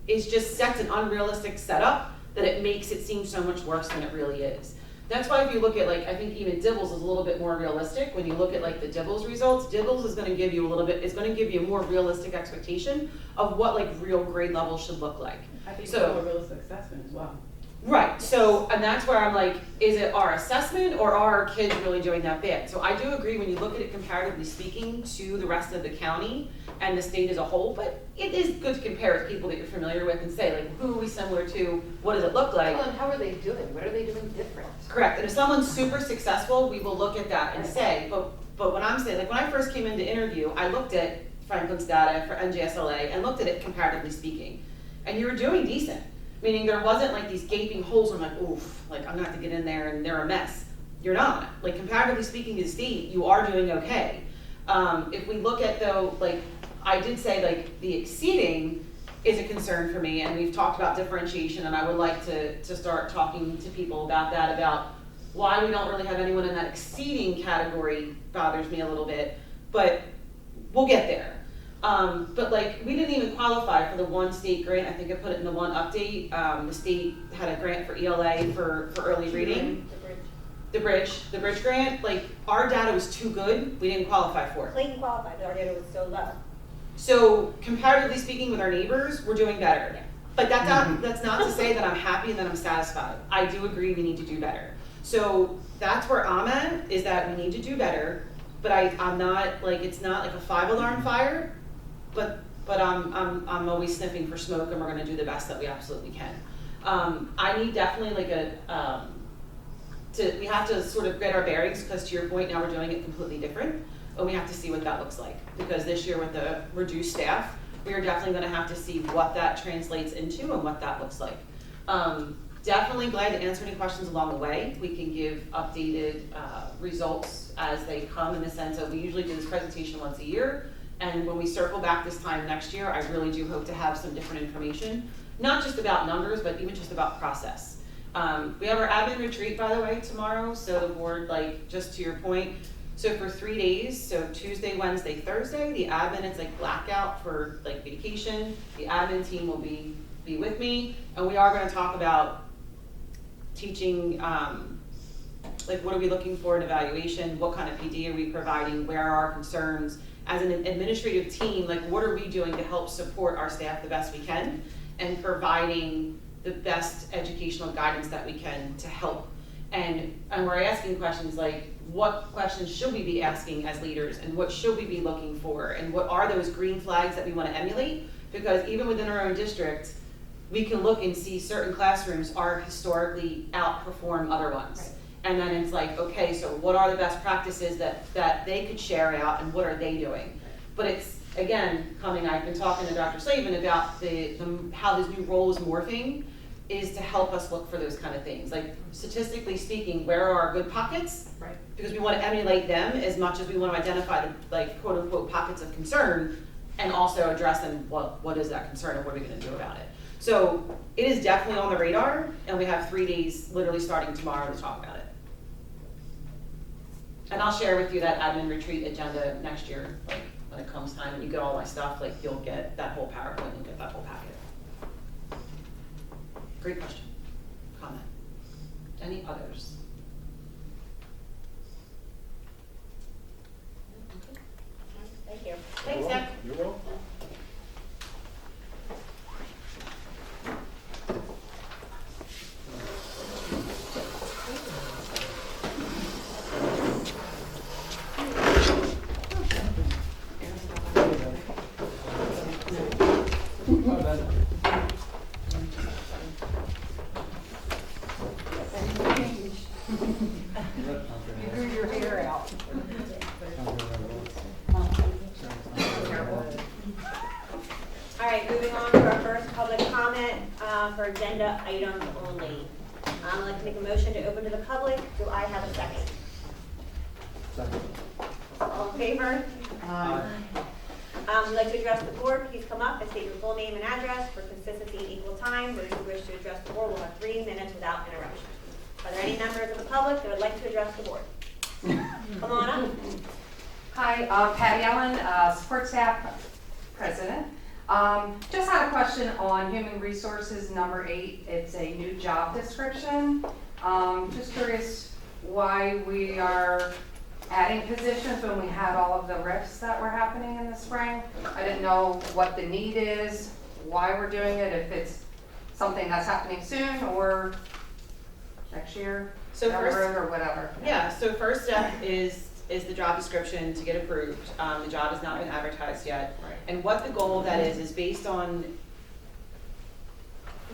is just sets an unrealistic setup that it makes it seem so much worse than it really is. That's why if you look at, like, I think even Dibbles is a little bit more realistic. When you look at like the Dibbles results, Dibbles is going to give you a more realistic expectation of what like real grade level should look like. I think So- it's a realistic assessment as well. Right, so, and that's where I'm like, is it our assessment or are our kids really doing that bad? So I do agree when you look at it comparatively speaking to the rest of the county and the state as a whole, but it is good to compare with people that you're familiar with and say, like, who are we similar to? What does it look like? Well, and how are they doing? What are they doing different? Correct, and if someone's super successful, we will look at that and say, but when I'm saying, like, when I first came in to interview, I looked at Franklin's data for NJSLA and looked at it comparatively speaking, and you were doing decent. Meaning there wasn't like these gaping holes where I'm like, oof, like I'm gonna have to get in there and they're a mess. You're not. Like comparatively speaking to the state, you are doing okay. If we look at though, like I did say like the exceeding is a concern for me, and we've talked about differentiation, and I would like to start talking to people about that, about why we don't really have anyone in that exceeding category bothers me a little bit, but we'll get there. But like, we didn't even qualify for the one state grant. I think I put it in the one update. The state had a grant for ELA for early reading. The bridge grant, like our data was too good, we didn't qualify for it. Clayton qualified, but our data was so low. So comparatively speaking with our neighbors, we're doing better. But that's not to say that I'm happy and that I'm satisfied. I do agree we need to do better. So that's where I'm at, is that we need to do better, but I'm not, like, it's not like a 5-alarm fire, but I'm always sniffing for smoke, and we're gonna do the best that we absolutely can. I need definitely like we have to sort of get our bearings, because to your point, now we're doing it completely different, and we have to see what that looks like. Because this year with the reduced staff, we are definitely gonna have to see what that translates into and what that looks like. Definitely glad to answer any questions along the way. We can give updated results as they come, in the sense of we usually do this presentation once a year, and when we circle back this time next year, I really do hope to have some different information, not just about numbers, but even just about process. We have our admin retreat, by the way, tomorrow, so the board, like, just to your point, so for 3 days, so Tuesday, Wednesday, Thursday, the admin, it's like blackout for like vacation. The admin team will be with me, and we are gonna talk about teaching, like what are we looking for in evaluation, what kind of PD are we providing, where are our concerns, as an administrative team, like what are we doing to help support our staff the best we can, and providing the best educational guidance that we can to help. And we're asking questions like, what questions should we be asking as leaders, and what should we be looking for, and what are those green flags that we want to emulate? Because even within our own district, we can look and see certain classrooms are historically outperform other ones. Right. And then it's like, okay, so what are the best practices that they could share out, and what are they doing? But it's, again, I've been talking to Dr. Slavin about how this new role is morphing, is to help us look for those kind of things. Like, statistically speaking, where are our good pockets? Right. Because we want to emulate them as much as we want to identify the, like, quote unquote pockets of concern, and also address them, what is that concern, and what are we going to do about it? So it is definitely on the radar, and we have 3 days literally starting tomorrow to talk about it. And I'll share with you that admin retreat agenda next year, like when it comes time and you get all my stuff, like you'll get that whole PowerPoint, you'll get that whole packet. Great question, comment. Any others? Thank you. Thanks, Zach. You're welcome. You grew your hair out. All right, moving on to our first public comment for agenda items only. I'd like to make a motion to open to the public. Do I have a second? Second. All in favor? Would like to address the board, please come up and state your full name and address for consistency and equal time. Those who wish to address the board will have 3 minutes without interruption. Are there any members of the public that would like to address the board? Come on up. Hi, Patty Ellen, support staff president. Just had a question on human resources number 8. It's a new job description. Just curious why we are adding positions when we had all of the RIFs that were happening in the spring. I didn't know what the need is, why we're doing it, if it's something that's happening soon or next year, So down the first- road or whatever. Yeah, so first step is the job description to get approved. The job has not been advertised yet. Right. And what the goal of that is based on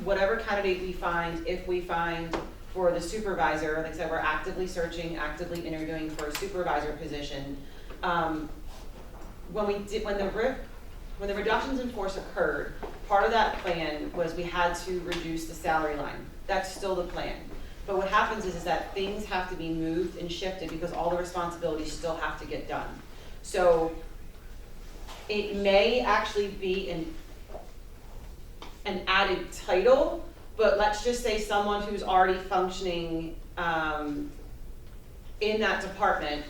whatever candidate we find, if we find for the supervisor, like I said, we're actively searching, actively interviewing for a supervisor position. When the reductions in force occurred, part of that plan was we had to reduce the salary line. That's still the plan. But what happens is that things have to be moved and shifted because all the responsibilities still have to get done. So it may actually be an added title, but let's just say someone who's already functioning in that department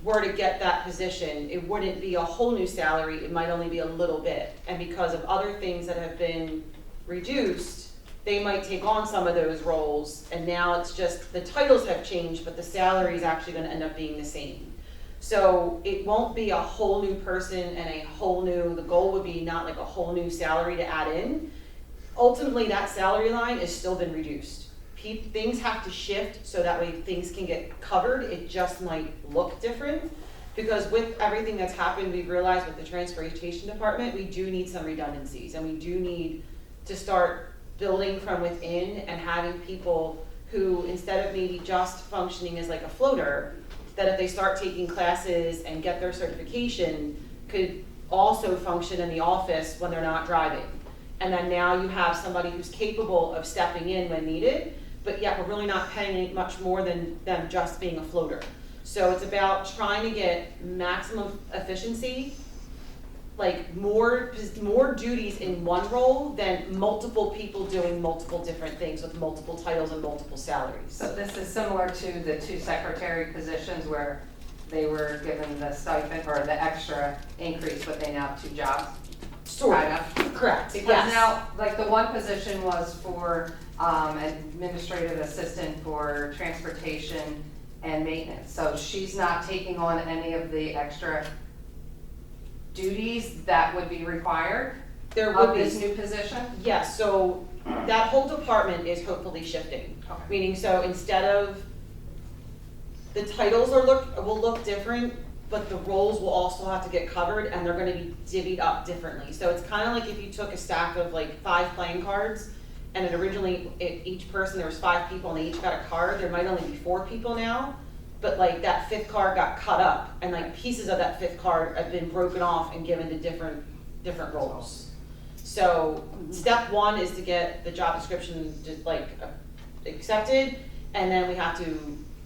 were to get that position, it wouldn't be a whole new salary, it might only be a little bit. And because of other things that have been reduced, they might take on some of those roles, and now it's just, the titles have changed, but the salary is actually gonna end up being the same. So it won't be a whole new person and a whole new, the goal would be not like a whole new salary to add in. Ultimately, that salary line has still been reduced. Things have to shift so that way things can get covered. It just might look different. Because with everything that's happened, we've realized with the transportation department, we do need some redundancies, and we do need to start building from within and having people who, instead of maybe just functioning as like a floater, that if they start taking classes and get their certification, could also function in the office when they're not driving. And then now you have somebody who's capable of stepping in when needed, but yet we're really not paying much more than them just being a floater. So it's about trying to get maximum efficiency, like more duties in one role than multiple people doing multiple different things with multiple titles and multiple salaries. So this is similar to the 2 secretary positions where they were given the stipend or the extra increase, but they now have 2 jobs? Sort Kind of. Correct. Because Yes. now, like the one position was for administrative assistant for transportation and maintenance. So she's not taking on any of the extra duties that would be required There would of be. this new position? Yes, so that whole department is hopefully shifting. Okay. Meaning, so instead of, the titles will look different, but the roles will also have to get covered, and they're gonna be divvied up differently. So it's kinda like if you took a stack of like 5 playing cards, and it originally, each person, there was 5 people, and they each got a card, there might only be 4 people now, but like that 5th card got cut up, and like pieces of that 5th card have been broken off and given to different roles. So step 1 is to get the job description accepted, and then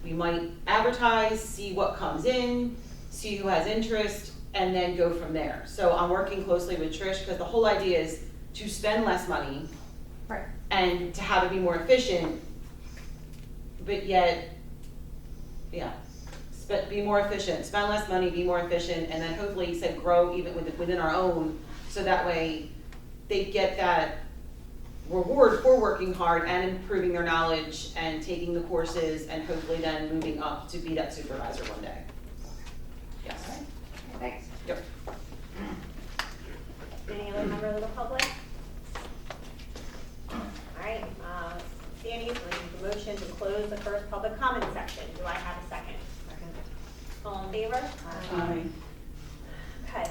we might advertise, see what comes in, see who has interest, and then go from there. So I'm working closely with Trish, because the whole idea is to spend less money Right. and to have it be more efficient, but yet, be more efficient, spend less money, be more efficient, and then hopefully, you said, grow even within our own, so that way they get that reward for working hard and improving their knowledge and taking the courses, and hopefully then moving up to be that supervisor one day. Yes. Okay, thanks. Yep. Any other member of the public? All right, Sandy, so I need a motion to close the first public comment section. Do I have a second? Second. All in favor? Aye. Okay,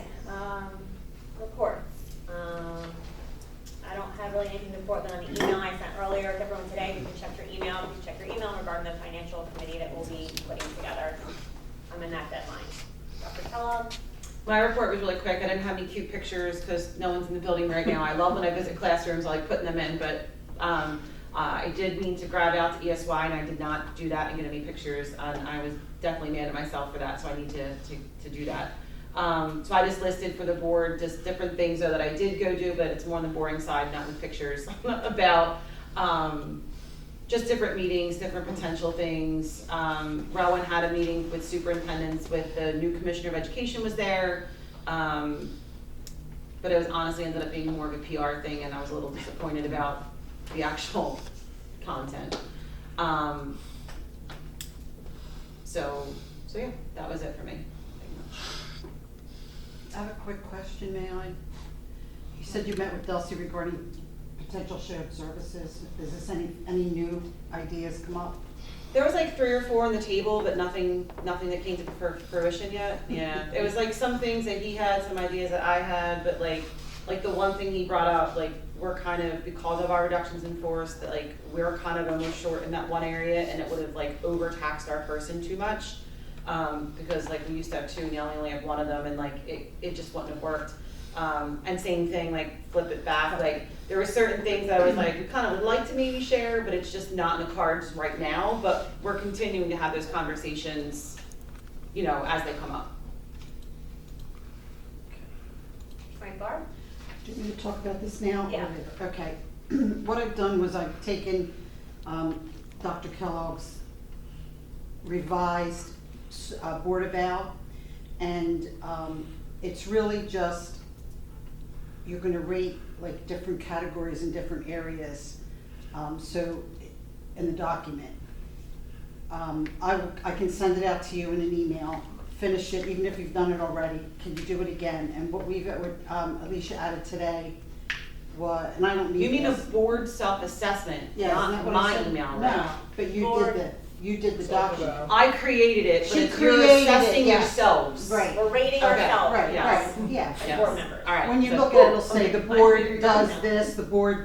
reports. I don't have really anything to report on the email I sent earlier to everyone today. You can check your email. You can check your email regarding the financial committee that we'll be putting together. I'm in that deadline. Dr. Kellogg? My report was really quick. I didn't have any cute pictures because no one's in the building right now. I love when I visit classrooms, I like putting them in, but I did mean to grab out the ESY, and I did not do that and get any pictures. And I was definitely mad at myself for that, so I need to do that. So I just listed for the board just different things though that I did go do, but it's more on the boring side, not with pictures, about just different meetings, different potential things. Rowan had a meeting with superintendents, with the new commissioner of education was there. But it was honestly ended up being more of a PR thing, and I was a little disappointed about the actual content. So yeah, that was it for me. I have a quick question, may I? You said you met with Dulcie regarding potential shared services. Is this any new ideas come up? There was like 3 or 4 on the table, but nothing that came to fruition yet. Yeah, it was like some things that he had, some ideas that I had, but like the one thing he brought up, like we're kind of, because of our reductions in force, that like we're kind of almost short in that one area, and it would have like overtaxed our person too much. Because like we used to have 2 and you only have 1 of them, and like it just wouldn't have worked. And same thing, like flip it back, like there were certain things that I was like, we kind of would like to maybe share, but it's just not in the cards right now, but we're continuing to have those conversations, you know, as they come up. Frank Barb? Do you need to talk about this now? or Yeah. later? Okay. What I've done was I've taken Dr. Kellogg's revised Board eval, and it's really just, you're gonna rate like different categories in different areas, so, in the document. I can send it out to you in an email, finish it, even if you've done it already, can you do it again? And what Alicia added today was, and I don't need You mean a this. board self-assessment, Yeah, isn't not that what I my said? email, No, right? but Board. you did the document. I created it, but She if you're created it, assessing yeah. yourselves. Right. We're rating Okay. ourselves. Right, Yes. right, yeah. As Yes. board members. All right. When you so- look at it, it'll say Okay, the I figured board it does out. this, the board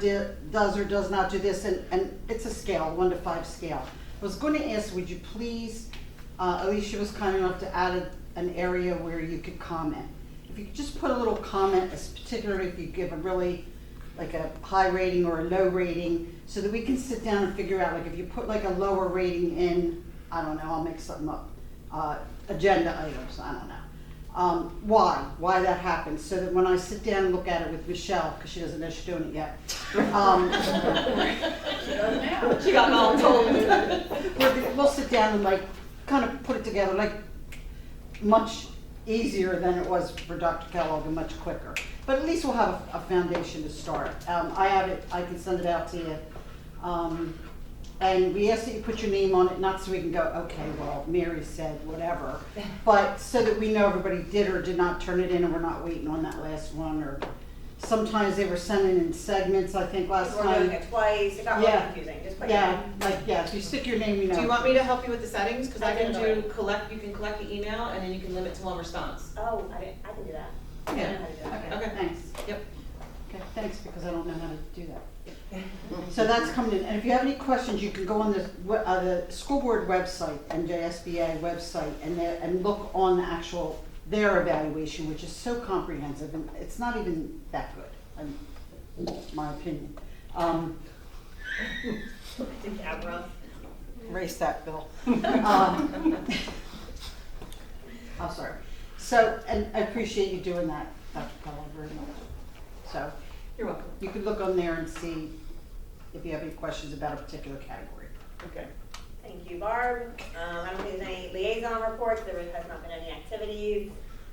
does or does not do this, and it's a scale, 1 to 5 scale. I was gonna ask, would you please, Alicia was kind enough to add an area where you could comment. If you could just put a little comment, particularly if you give a really, like a high rating or a low rating, so that we can sit down and figure out, like if you put like a lower rating in, I don't know, I'll make something up, agenda items, I don't know. Why that happens, so that when I sit down and look at it with Michelle, because she doesn't know she's doing it yet. She got voluntold. We'll sit down and like, kind of put it together, like, much easier than it was for Dr. Kellogg and much quicker. But at least we'll have a foundation to start. I have it, I can send it out to you. And we ask that you put your name on it, not so we can go, okay, well, Mary said whatever, but so that we know everybody did or did not turn it in and we're not waiting on that last one, or sometimes they were sending in segments, I think last We're doing time. it twice, it got really Yeah. confusing, just put your Yeah, name. like, yeah, if you stick your name, we know. Do you want me to help you with the settings? Cause I I can did do already. you can collect the email and then you can limit to one response. Oh, I can do that. I Yeah. know how to do that. Okay, Okay. thanks. Yep. Okay, thanks, because I don't know how to do that. So that's coming in, and if you have any questions, you can go on the school board website, NJSBA website, and look on the actual, their evaluation, which is so comprehensive, and it's not even that good, in my opinion. The camera. Erase that, Bill. I'm sorry. So, and I appreciate you doing that, Dr. Keller, very much. So, You're welcome. you could look on there and see if you have any questions about a particular category. Okay. Thank you, Barb. I don't think there's any liaison reports, there has not been any activities.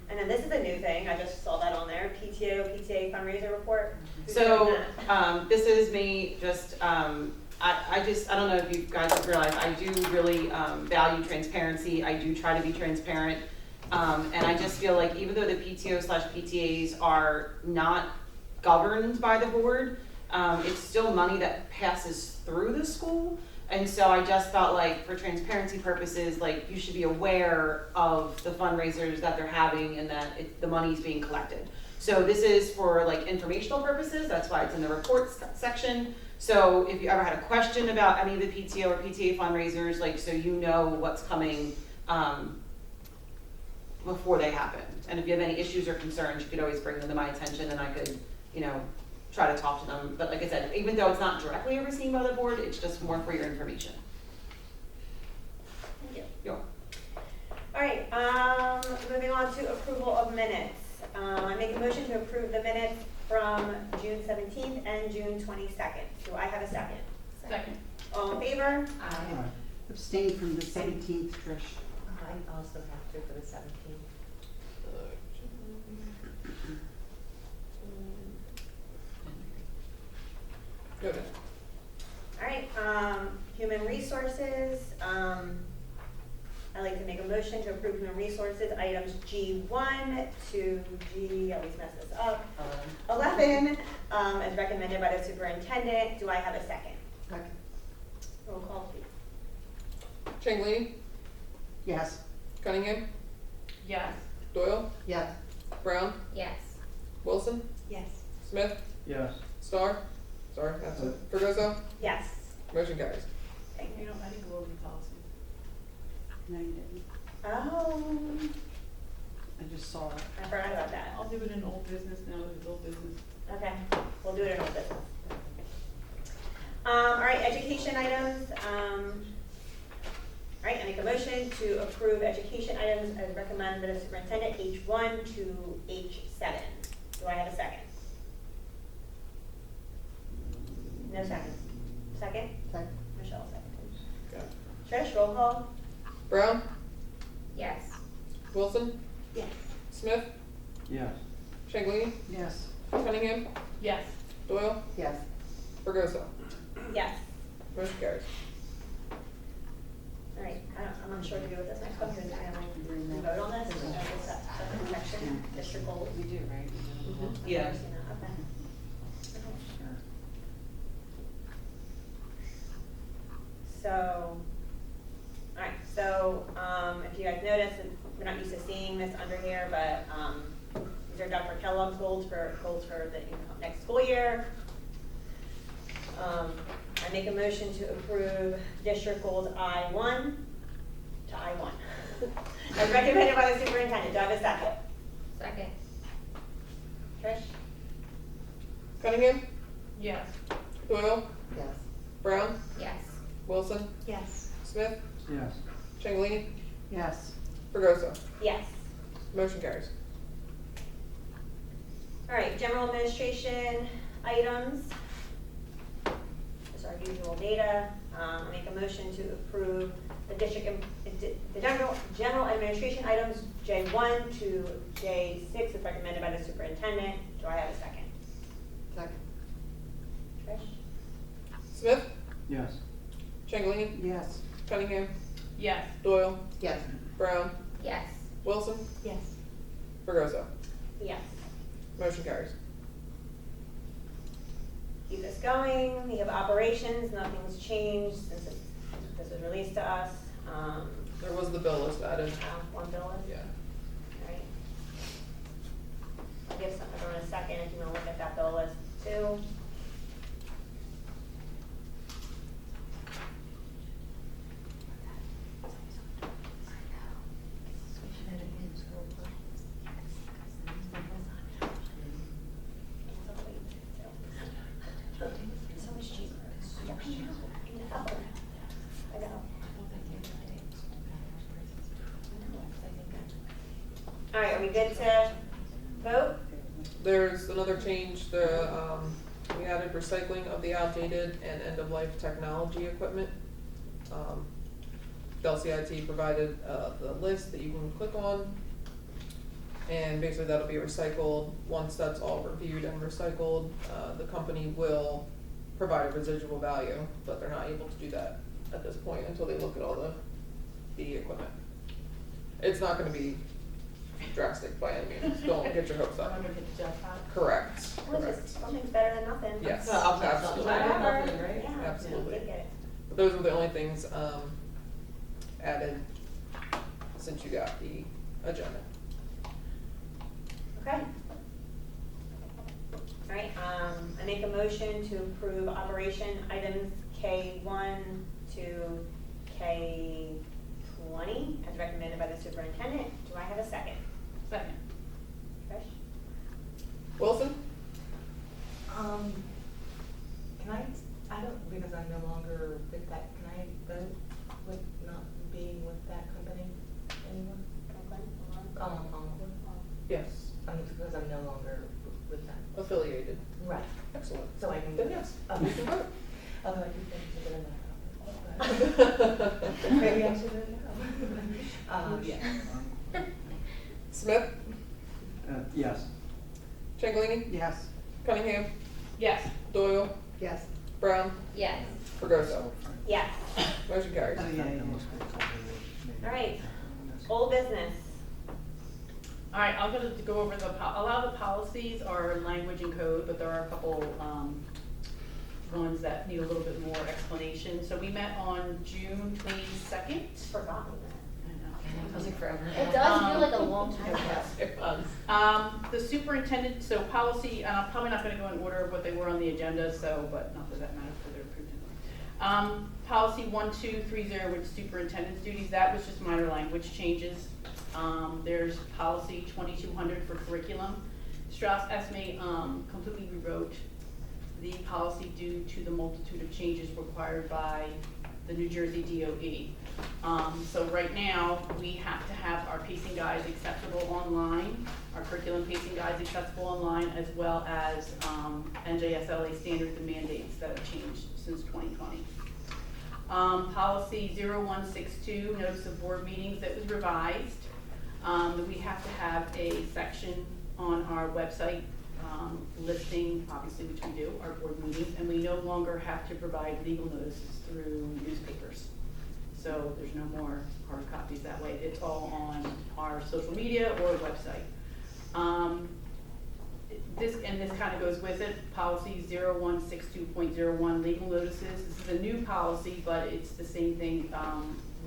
And then this is a new thing, I just saw that on there, PTA fundraiser report. Who's doing So, that? this is me just, I don't know if you guys have realized, I do really value transparency. I do try to be transparent. And I just feel like even though the PTO/PTAs are not governed by the board, it's still money that passes through the school. And so I just felt like for transparency purposes, like you should be aware of the fundraisers that they're having and that the money's being collected. So this is for like informational purposes, that's why it's in the reports section. So if you ever had a question about any of the PTO or PTA fundraisers, like so you know what's coming before they happen. And if you have any issues or concerns, you could always bring them to my attention and I could, try to talk to them. But like I said, even though it's not directly overseen by the board, it's just more for your information. Thank you. You're All right, moving on to approval of minutes. I make a motion to approve the minutes from June 17th and June 22nd. Do I have a second? Second. All in favor? Abstain from the 17th, Trish. I also have to for the 17th. Okay. All right, human resources, I'd like to make a motion to approve human resources items G1 to I always mess this up, 11, as recommended by the superintendent. Do I have a second? Second. Roll call, please. Chang-Lee, Yes. Cunningham, Yes. Doyle, Yes. Brown, Yes. Wilson, Yes. Smith, Yes. Star, sorry, absent, Fregoso, Yes. motion carries. Thank you. I didn't go over the policy. No, you didn't. Oh, I just saw it. I forgot about that. I'll do it in old business now, that it's old business. Okay, we'll do it in old business. All right, education items. All right, I make a motion to approve education items as recommended by the superintendent, H1 to H7. Do I have a second? No second. Second? Second. Michelle, second. Okay. Trish, roll call? Brown, Yes. Wilson, Yes. Smith, Yes. Changini, Yes. Cunningham, Yes. Doyle, Yes. Fregoso. Yes. Motion carries. All right, I'm not sure what to do with this next one, because we vote on this, or is that separate section, district goals? We do, right? I've Yeah. never seen that, okay. So, all right, so, if you guys notice, we're not used to seeing this under here, but, these are Dr. Kellogg's goals for the next school year. I make a motion to approve district goals I1 to I1. As recommended by the superintendent. Do I have a second? Second. Trish? Cunningham, Yes. Doyle, Yes. Brown, Yes. Wilson, Yes. Smith, Yes. Changini, Yes. Fregoso. Yes. Motion carries. All right, general administration items. This is our usual data. I make a motion to approve the the general administration items J1 to J6 as recommended by the superintendent. Do I have a second? Second. Trish? Smith, Yes. Changini, Yes. Cunningham, Yes. Doyle, Yes. Brown, Yes. Wilson, Yes. Fregoso. Yes. Motion carries. Keep this going. We have operations. Nothing's changed since this was released to us. There was the bill list added. One bill is? Yeah. All right. I'll give everyone a second if you want to look at that bill list too. So much cheaper. I know. All right, are we good to vote? There's another change, we added recycling of the outdated and end-of-life technology equipment. The LCIT provided, the list that you can click on. And basically that'll be recycled. Once that's all reviewed and recycled, the company will provide a residual value, but they're not able to do that at this point until they look at all the equipment. It's not gonna be drastic by any means, don't get your hopes up. Correct, Well, correct. just something's better than nothing. Yes, So I'll take absolutely. something. Whatever. Nothing, right? Yeah, Absolutely. take it. But those were the only things, added since you got the agenda. Okay. All right, I make a motion to approve operation items K1 to K20 as recommended by the superintendent. Do I have a second? Second. Trish? Wilson? Can I don't, because I'm no longer with that, can I vote with not being with that company anymore? Yes. Because I'm no longer with them. Affiliated. Right. Excellent. So I can. Then yes, Oh. you can vote. Although I do think it's a bit of a. Maybe I should vote no. Yeah. Smith? Yes. Changini? Yes. Cunningham? Yes. Doyle? Yes. Brown? Yes. Fregoso. Yes. Motion carries. Oh, yeah. All right, old business. All right, I'm gonna go over a lot of the policies are language and code, but there are a couple, ones that need a little bit more explanation. So we met on June 22nd. Forgotten I know. Was it forever? It does feel like a long time ago. It was. The superintendent, so policy, and I'm probably not gonna go in order of what they were on the agenda, so, but not that that matters because they're approved anyway. Policy 1230, which superintendent's duties, that was just minor language changes. There's policy 2200 for curriculum. Strauss Esme completely rewrote the policy due to the multitude of changes required by the New Jersey DOE. So right now, we have to have our pacing guides accessible online, our curriculum pacing guides accessible online, as well as NJSLA standards and mandates that have changed since 2020. Policy 0162, notice of board meetings, that was revised. We have to have a section on our website listing, obviously, which we do, our board meetings, and we no longer have to provide legal notices through newspapers. So there's no more hard copies that way. It's all on our social media or website. This kind of goes with it, policy 0162.01, legal notices. This is a new policy, but it's the same thing.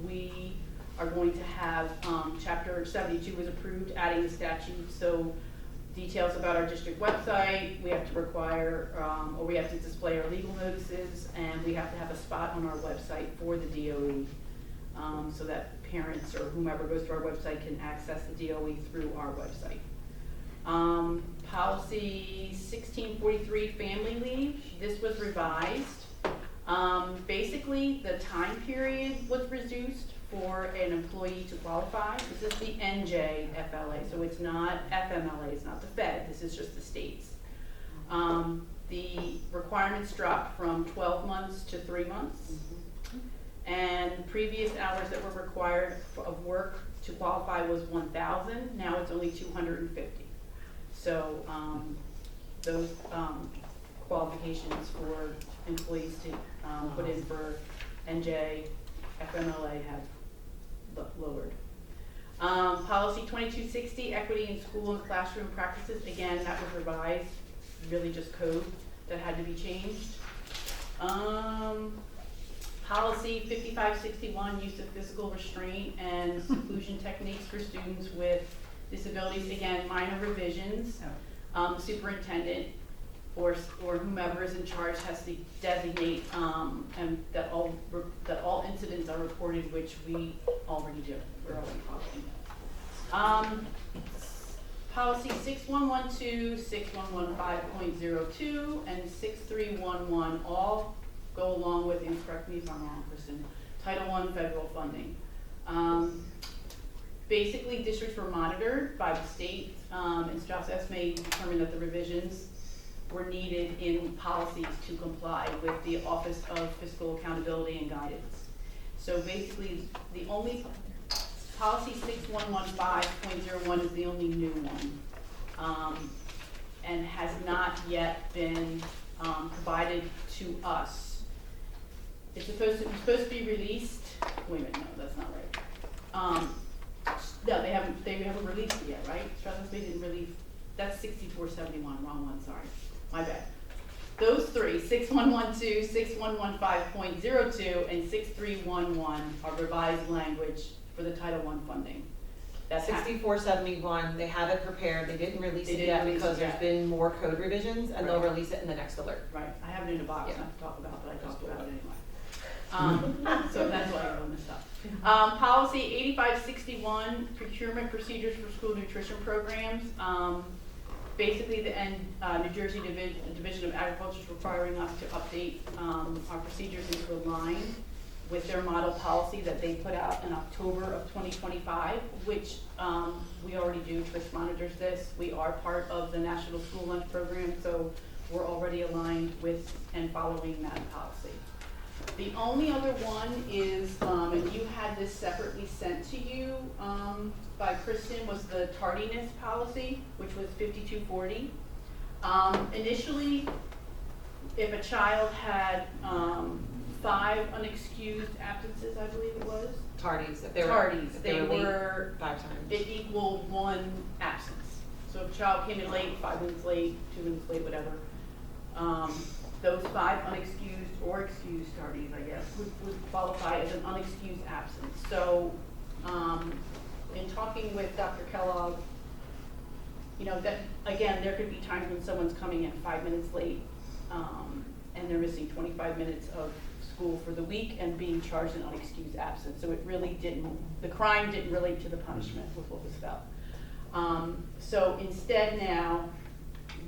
We are going to have, chapter 72 was approved, adding the statute, so details about our district website, we have to require, or we have to display our legal notices, and we have to have a spot on our website for the DOE, so that parents or whomever goes to our website can access the DOE through our website. Policy 1643, family leave, this was revised. Basically, the time period was reduced for an employee to qualify. This is the NJFLA, so it's not FMLA, it's not the Fed, this is just the states. The requirements dropped from 12 months to 3 months. And previous hours that were required of work to qualify was 1,000, now it's only 250. So those qualifications for employees to put in for NJ, FMLA have lowered. Policy 2260, equity in school and classroom practices. Again, that was revised, really just code that had to be changed. Policy 5561, use of physical restraint and seclusion techniques for students with disabilities. Again, minor revisions. The superintendent or whomever is in charge has to designate and that all incidents are reported, which we already do. We're already following. Policy 6112, 6115.02, and 6311 all go along with, and correct me if I'm wrong, Kristen, Title I federal funding. Basically, districts were monitored by the state, and Strauss Esme determined that the revisions were needed in policies to comply with the Office of Fiscal Accountability and Guidance. So basically, the only policy 6115.01 is the only new one, and has not yet been provided to us. It's supposed to be released. Wait a minute, no, that's not right. No, they haven't released it yet, right? Strauss Esme didn't release. That's 6471, wrong one, sorry. My bad. Those three, 6112, 6115.02, and 6311 are revised language for the Title I funding. That's 6471, they have it prepared, they didn't release They it didn't yet release because it there's yet. been more code revisions, and they'll Right. release it in the next alert. Right, I have it in a box, Yeah. not to talk about, but I talked about it anyway. So that's why I wrote this up. Policy 8561, procurement procedures for school nutrition programs. Basically, the New Jersey Division of Agriculture is requiring us to update our procedures into line with their model policy that they put out in October of 2025, which we already do. Trish monitors this. We are part of the National School Lunch Program, so we're already aligned with and following that policy. The only other one is, and you had this separately sent to you by Kristen, was the tardiness policy, which was 5240. Initially, if a child had 5 unexcused absences, I believe it was. Tardies, if They late were 5 times. It equaled 1 absence. So if a child came in late, 5 minutes late, 2 minutes late, whatever, those 5 unexcused or excused tardies, I guess, would qualify as an unexcused absence. So, in talking with Dr. Kellogg, you know, that, again, there could be times when someone's coming in 5 minutes late, and they're missing 25 minutes of school for the week and being charged an unexcused absence. So it really didn't, the crime didn't relate to the punishment with what was felt. So instead now,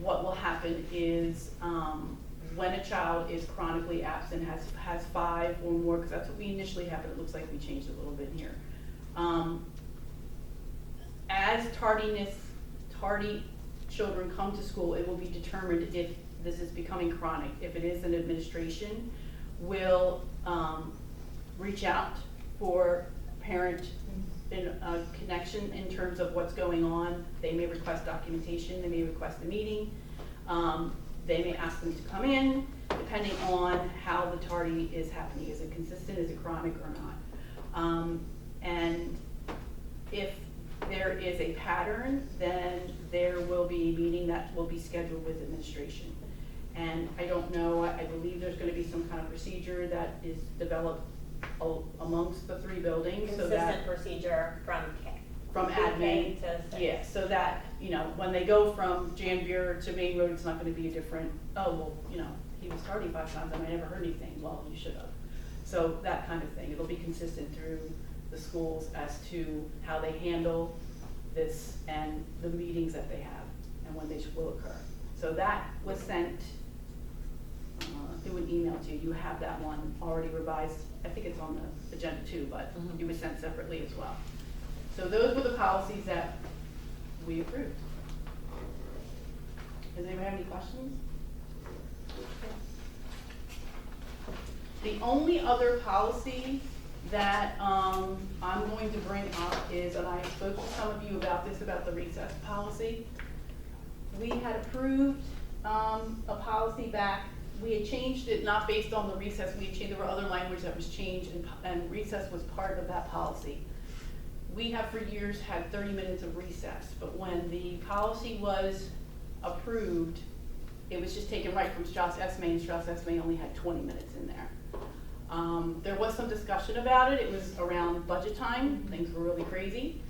what will happen is when a child is chronically absent, has 5 or more, because that's what we initially had, but it looks like we changed a little bit here. As tardy children come to school, it will be determined if this is becoming chronic. If it is, an administration will reach out for parent in a connection in terms of what's going on. They may request documentation, they may request a meeting, they may ask them to come in, depending on how the tardy is happening. Is it consistent, is it chronic or not? And if there is a pattern, then there will be a meeting that will be scheduled with administration. And I don't know, I believe there's gonna be some kind of procedure that is developed amongst the 3 buildings, so that. Consistent procedure from Admin, to six. yeah, so that, you know, when they go from Janvier to Main Road, it's not gonna be a different, oh, well, you know, he was tardy 5 times and I never heard anything, well, you should have. So that kind of thing, it'll be consistent through the schools as to how they handle this and the meetings that they have and when they will occur. So that was sent through an email to you. You have that one already revised. I think it's on the agenda too, but it was sent separately as well. So those were the policies that we approved. Does anyone have any questions? The only other policy that I'm going to bring up is, and I spoke to some of you about this, about the recess policy. We had approved a policy back. We had changed it not based on the recess. There were other language that was changed, and recess was part of that policy. We have for years had 30 minutes of recess, but when the policy was approved, it was just taken right from Strauss-Esme, and Strauss-Esme only had 20 minutes in there. There was some discussion about it. It was around budget time. Things were really crazy.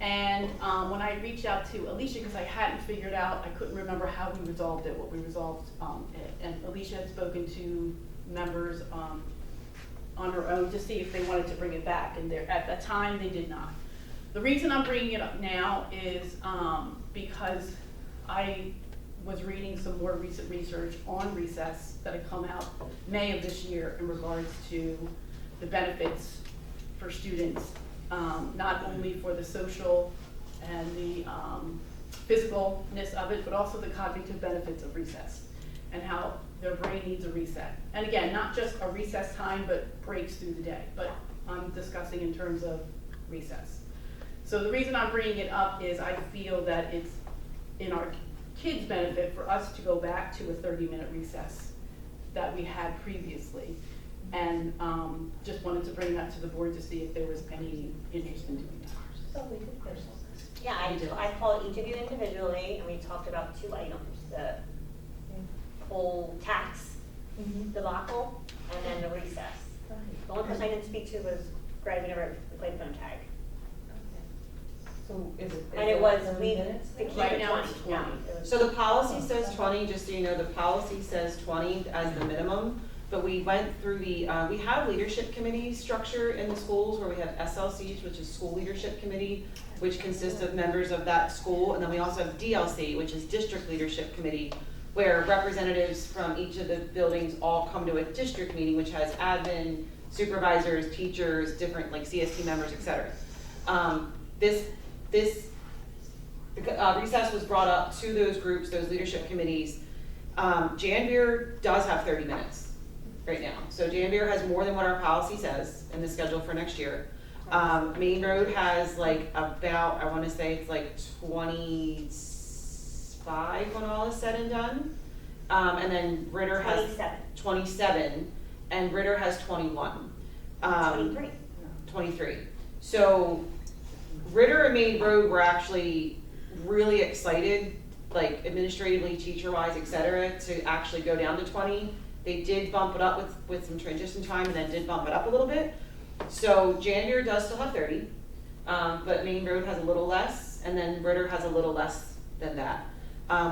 And when I reached out to Alicia, because I hadn't figured out, I couldn't remember how we resolved it, what we resolved it. And Alicia had spoken to members on her own to see if they wanted to bring it back. And at that time, they did not. The reason I'm bringing it up now is because I was reading some more recent research on recess that had come out May of this year in regards to the benefits for students, not only for the social and the physicalness of it, but also the cognitive benefits of recess and how their brain needs a reset. And again, not just a recess time, but breaks through the day, but I'm discussing in terms of recess. So the reason I'm bringing it up is I feel that it's in our kids' benefit for us to go back to a 30-minute recess that we had previously. And just wanted to bring that to the board to see if there was any interest in doing that. So we could push. Yeah, I called each of you individually and we talked about 2 items, the whole tax debacle and then the recess. The only person I didn't speak to was Greg whenever we played phone tag. So is it? And it was, the we, minutes? the key Right to now 20. it's Yeah, 20. it was- So the policy says 20, just so you know, the policy says 20 as the minimum, but we went through the, we have leadership committee structure in the schools where we have SLCs, which is school leadership committee, which consists of members of that school, and then we also have DLC, which is district leadership committee, where representatives from each of the buildings all come to a district meeting, which has admin, supervisors, teachers, different like CST members, et cetera. Recess was brought up to those groups, those leadership committees. Janvier does have 30 minutes right now. So Janvier has more than what our policy says in the schedule for next year. Main Road has like about, I wanna say it's like 25 when all is said and done. And then Ritter has 27, and Ritter has 21. 23. 23. So Ritter and Main Road were actually really excited, like administratively, teacher-wise, et cetera, to actually go down to 20. They did bump it up with some transition time and then did bump it up a little bit. So Janvier does still have 30, but Main Road has a little less, and then Ritter has a little less than that.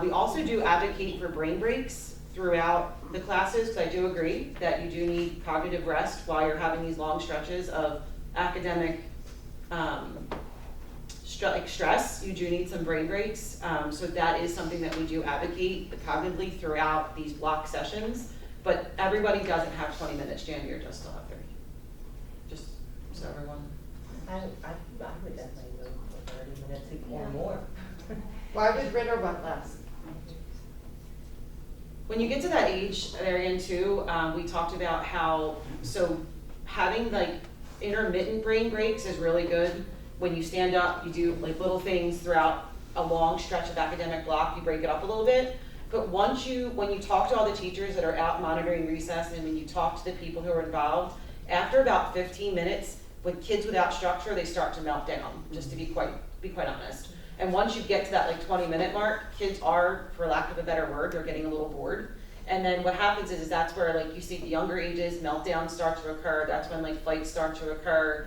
We also do advocate for brain breaks throughout the classes, because I do agree that you do need cognitive rest while you're having these long stretches of academic stress. You do need some brain breaks. So that is something that we do advocate cognitively throughout these block sessions. But everybody doesn't have 20 minutes. Jan, you're just still have 30. Just so everyone. I would definitely go for 30 minutes or more. Why was Ritter want less? When you get to that age, Arian, too, we talked about how, so having like intermittent brain breaks is really good. When you stand up, you do like little things throughout a long stretch of academic block, you break it up a little bit. But when you talk to all the teachers that are out monitoring recess, and when you talk to the people who are involved, after about 15 minutes, with kids without structure, they start to melt down, just to be quite honest. And once you get to that like 20-minute mark, kids are, for lack of a better word, they're getting a little bored. And then what happens is that's where like you see the younger ages, meltdowns start to occur, that's when like fights start to occur.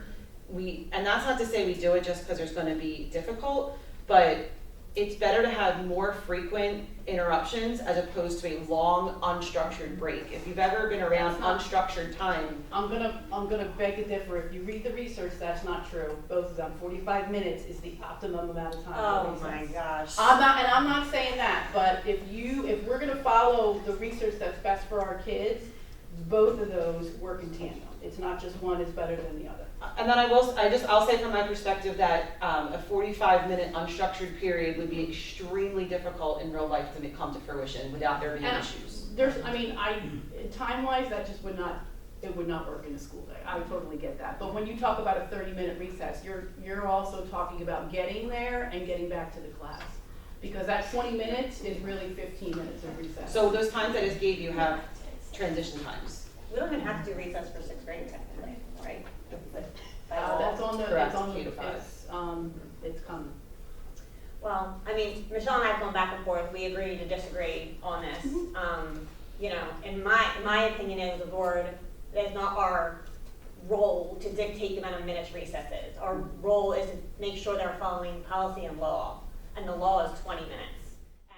And that's not to say we do it just because there's gonna be difficult, but it's better to have more frequent interruptions as opposed to a long unstructured break. If you've ever been around unstructured time. I'm gonna beg to differ. If you read the research, that's not true. Both of them, 45 minutes is the optimum amount of time for Oh recess. my gosh. I'm not saying that, but if we're gonna follow the research that's best for our kids, both of those work in tandem. It's not just one is better than the other. And then I'll say from my perspective that a 45-minute unstructured period would be extremely difficult in real life to come to fruition without there being issues. Time-wise, that just would not work in a school day. I totally get that. But when you talk about a 30-minute recess, you're also talking about getting there and getting back to the class. Because that 20 minutes is really 15 minutes of recess. So those times I just gave you have transition times. We don't even have to do recess for 6th grade technically, right? That's on the, Correct, it's on the, K to 5. it's coming. Well, I mean, Michelle and I have gone back and forth. We agree to disagree on this. You know, in my opinion, as a board, it's not our role to dictate the amount of minutes recess is. Our role is to make sure they're following policy and law, and the law is 20 minutes.